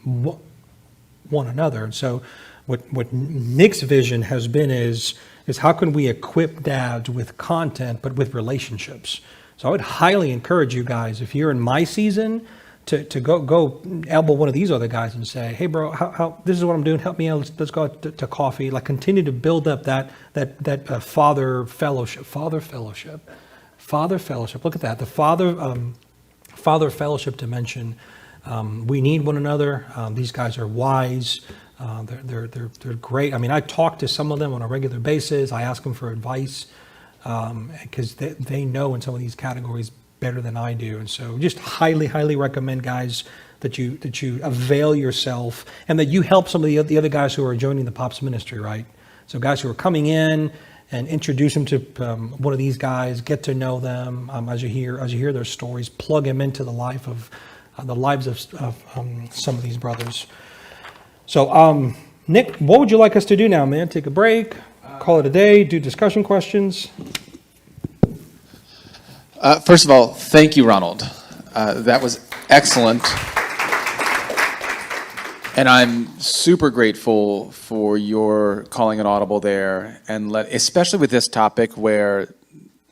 one another. And so what Nick's vision has been is how can we equip dads with content, but with relationships? So I would highly encourage you guys, if you're in my season, to go elbow one of these other guys and say, hey bro, how this is what I'm doing, help me out, let's go out to coffee. Continue to build up that father fellowship. Look at that, the father fellowship dimension. We need one another. These guys are wise. They're great. I mean, I talk to some of them on a regular basis. I ask them for advice because they know in some of these categories better than I do. And so just highly recommend, guys, that you avail yourself and that you help some of the other guys who are joining the Pops ministry, right? So guys who are coming in, and introduce them to one of these guys, get to know them as you hear their stories, plug them into the lives of some of these brothers. So Nick, what would you like us to do now, man? Take a break, call it a day, do discussion questions? First of all, thank you, Ronald. That was excellent. And I'm super grateful for your calling an audible there, and especially with this topic where,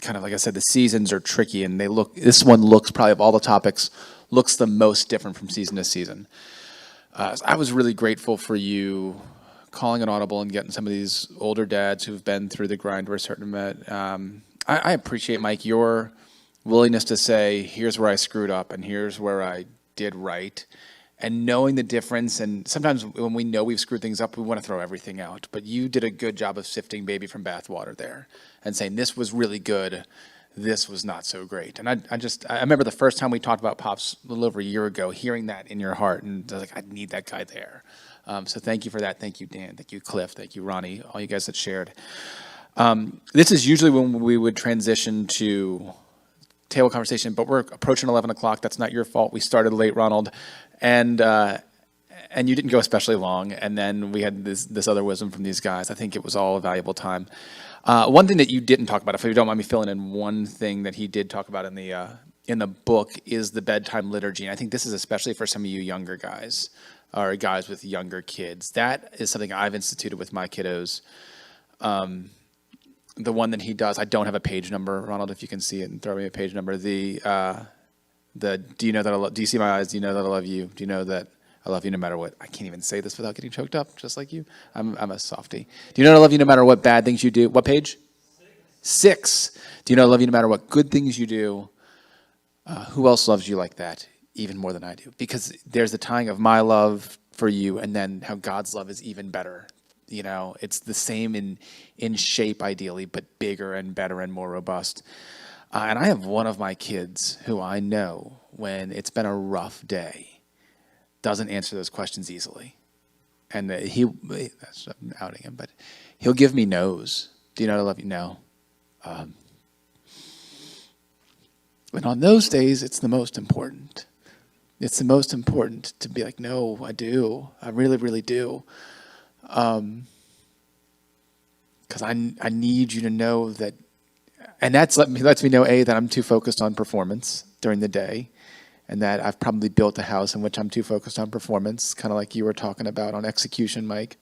kind of like I said, the seasons are tricky, and this one looks, probably of all the topics, looks the most different from season to season. So I was really grateful for you calling an audible and getting some of these older dads who've been through the grind we're certain met. I appreciate, Mike, your willingness to say, here's where I screwed up and here's where I did right. And knowing the difference, and sometimes when we know we've screwed things up, we want to throw everything out. But you did a good job of sifting baby from bathwater there and saying, this was really good, this was not so great. And I remember the first time we talked about Pops a little over a year ago, hearing that in your heart, and I was like, I need that guy there. So thank you for that. Thank you, Dan. Thank you, Cliff. Thank you, Ronnie, all you guys that shared. This is usually when we would transition to table conversation, but we're approaching 11 o'clock. That's not your fault. We started late, Ronald. And you didn't go especially long. And then we had this other wisdom from these guys. I think it was all a valuable time. One thing that you didn't talk about, if you don't mind me filling in, one thing that he did talk about in the book is the bedtime liturgy. And I think this is especially for some of you younger guys, or guys with younger kids. That is something I've instituted with my kiddos. The one that he does, I don't have a page number, Ronald, if you can see it and throw me a page number. Do you know that do you see my eyes? Do you know that I love you? Do you know that I love you no matter what? I can't even say this without getting choked up, just like you. I'm a softie. Do you know that I love you no matter what bad things you do? What page? 6. Do you know I love you no matter what good things you do? who else loves you like that even more than I do? Because there's the tying of my love for you and then how God's love is even better. You know, it's the same in shape ideally, but bigger and better and more robust. And I have one of my kids who I know when it's been a rough day doesn't answer those questions easily. And that's I'm outing him, but he'll give me no's. Do you know I love you? No. And on those days, it's the most important. It's the most important to be like, no, I do. I really, really do. Because I need you to know that, and that's lets me know, A, that I'm too focused on performance during the day, and that I've probably built a house in which I'm too focused on performance, kind of like you were talking about on execution, Mike.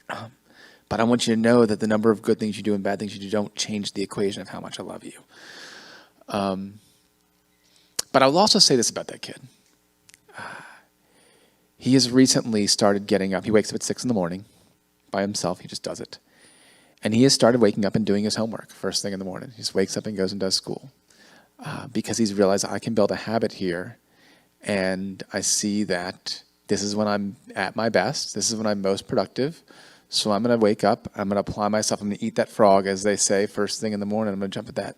But I want you to know that the number of good things you do and bad things you do don't change the equation of how much I love you. But I will also say this about that kid. He has recently started getting up. He wakes up at 6 a.m. by himself. He just does it. And he has started waking up and doing his homework first thing in the morning. He just wakes up and goes and does school. Because he's realized I can build a habit here. And I see that this is when I'm at my best. This is when I'm most productive. So I'm going to wake up. I'm going to apply myself. I'm going to eat that frog, as they say, first thing in the morning. I'm going to jump at that.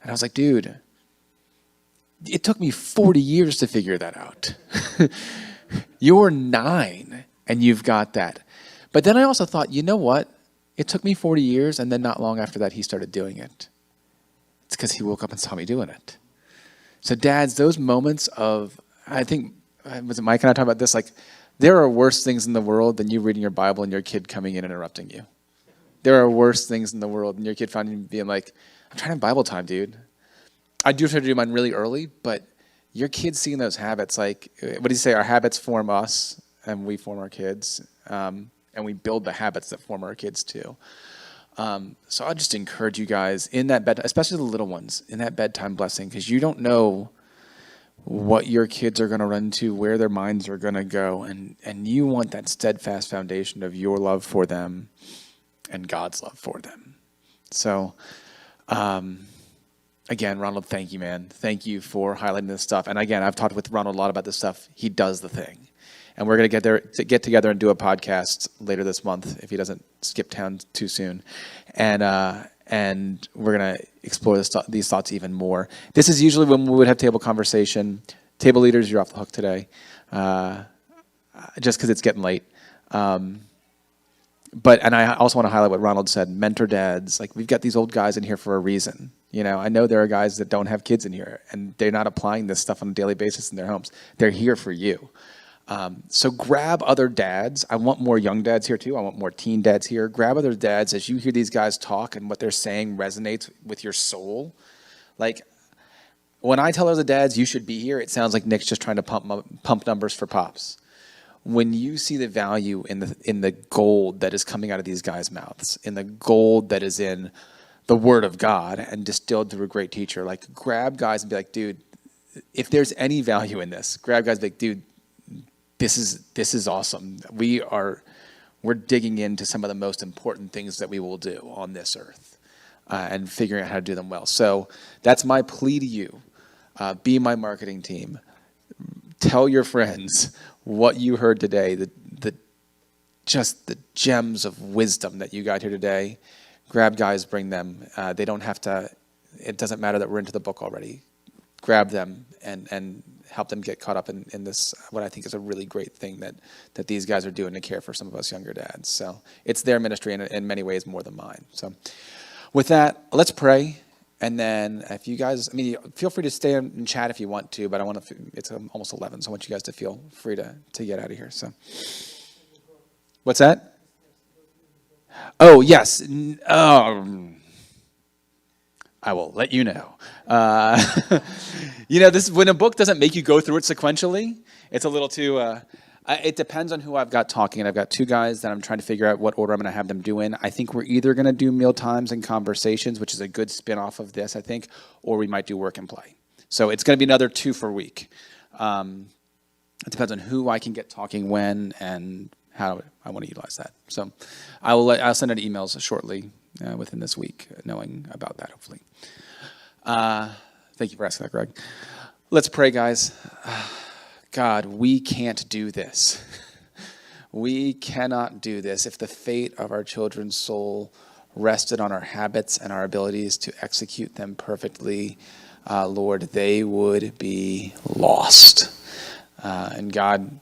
And I was like, dude, it took me 40 years to figure that out. You're 9 and you've got that. But then I also thought, you know what? It took me 40 years, and then not long after that, he started doing it. It's because he woke up and saw me doing it. So dads, those moments of, I think, was it Mike and I talking about this? Like, there are worse things in the world than you reading your Bible and your kid coming in and interrupting you. There are worse things in the world than your kid finding being like, I'm trying to have Bible time, dude. I do try to do mine really early, but your kids seeing those habits, like, what do you say? Our habits form us, and we form our kids, and we build the habits that form our kids too. So I just encourage you guys in that bed, especially the little ones, in that bedtime blessing, because you don't know what your kids are going to run to, where their minds are going to go, and you want that steadfast foundation of your love for them and God's love for them. So, again, Ronald, thank you, man. Thank you for highlighting this stuff. And again, I've talked with Ronald a lot about this stuff. He does the thing. And we're going to get together and do a podcast later this month if he doesn't skip town too soon. And we're going to explore these thoughts even more. This is usually when we would have table conversation. Table leaders, you're off the hook today, just because it's getting late. And I also want to highlight what Ronald said, mentor dads. Like, we've got these old guys in here for a reason. You know, I know there are guys that don't have kids in here, and they're not applying this stuff on a daily basis in their homes. They're here for you. So grab other dads. I want more young dads here too. I want more teen dads here. Grab other dads as you hear these guys talk and what they're saying resonates with your soul. Like, when I tell other dads you should be here, it sounds like Nick's just trying to pump numbers for pops. When you see the value in the gold that is coming out of these guys' mouths, in the gold that is in the Word of God and distilled through a great teacher, like, grab guys and be like, dude, if there's any value in this, grab guys and be like, dude, this is awesome. We're digging into some of the most important things that we will do on this earth, and figuring out how to do them well. So that's my plea to you. Be my marketing team. Tell your friends what you heard today, just the gems of wisdom that you got here today. Grab guys, bring them. They don't have to, it doesn't matter that we're into the book already. Grab them and help them get caught up in this, what I think is a really great thing that these guys are doing to care for some of us younger dads. So it's their ministry in many ways more than mine. So with that, let's pray. And then if you guys, feel free to stay and chat if you want to, but it's almost 11, so I want you guys to feel free to get out of here. So what's that? Oh, yes. I will let you know. This when a book doesn't make you go through it sequentially, it's a little too. It depends on who I've got talking, and I've got two guys that I'm trying to figure out what order I'm going to have them do in. I think we're either going to do meal times and conversations, which is a good spin-off of this, I think, or we might do work and play. So it's going to be another 2 per week. It depends on who I can get talking when and how I want to utilize that. So I'll send out emails shortly within this week, knowing about that, hopefully. Thank you for asking that, Greg. Let's pray, guys. God, we can't do this. We cannot do this. If the fate of our children's soul rested on our habits and our abilities to execute them perfectly, Lord, they would be lost. And God,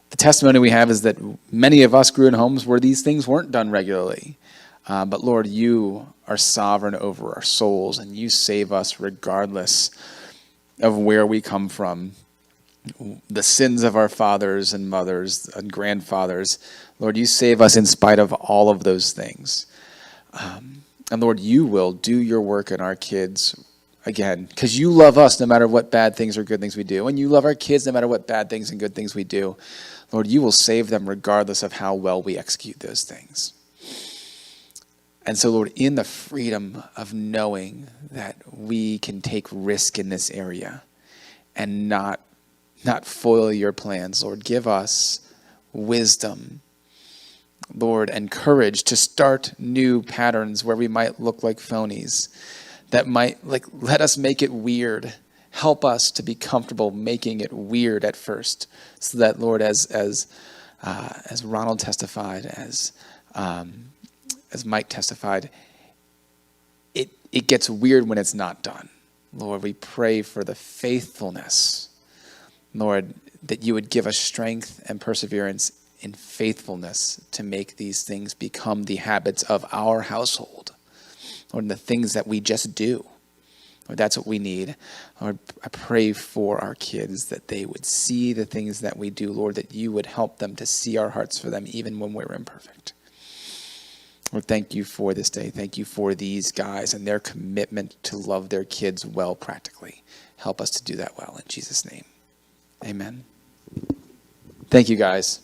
the testimony we have is that many of us grew in homes where these things weren't done regularly. But Lord, you are sovereign over our souls, and you save us regardless of where we come from. The sins of our fathers and mothers and grandfathers, Lord, you save us in spite of all of those things. And Lord, you will do your work in our kids again, because you love us no matter what bad things or good things we do. And you love our kids no matter what bad things and good things we do. Lord, you will save them regardless of how well we execute those things. And so, Lord, in the freedom of knowing that we can take risk in this area and not foil your plans, Lord, give us wisdom, Lord, and courage to start new patterns where we might look like phonies, that might let us make it weird. Help us to be comfortable making it weird at first, so that, Lord, as Ronald testified, as Mike testified, it gets weird when it's not done. Lord, we pray for the faithfulness, Lord, that you would give us strength and perseverance in faithfulness to make these things become the habits of our household, Lord, and the things that we just do. Lord, that's what we need. Lord, I pray for our kids that they would see the things that we do, Lord, that you would help them to see our hearts for them even when we're imperfect. Lord, thank you for this day. Thank you for these guys and their commitment to love their kids well practically. Help us to do that well in Jesus' name. Amen. Thank you, guys.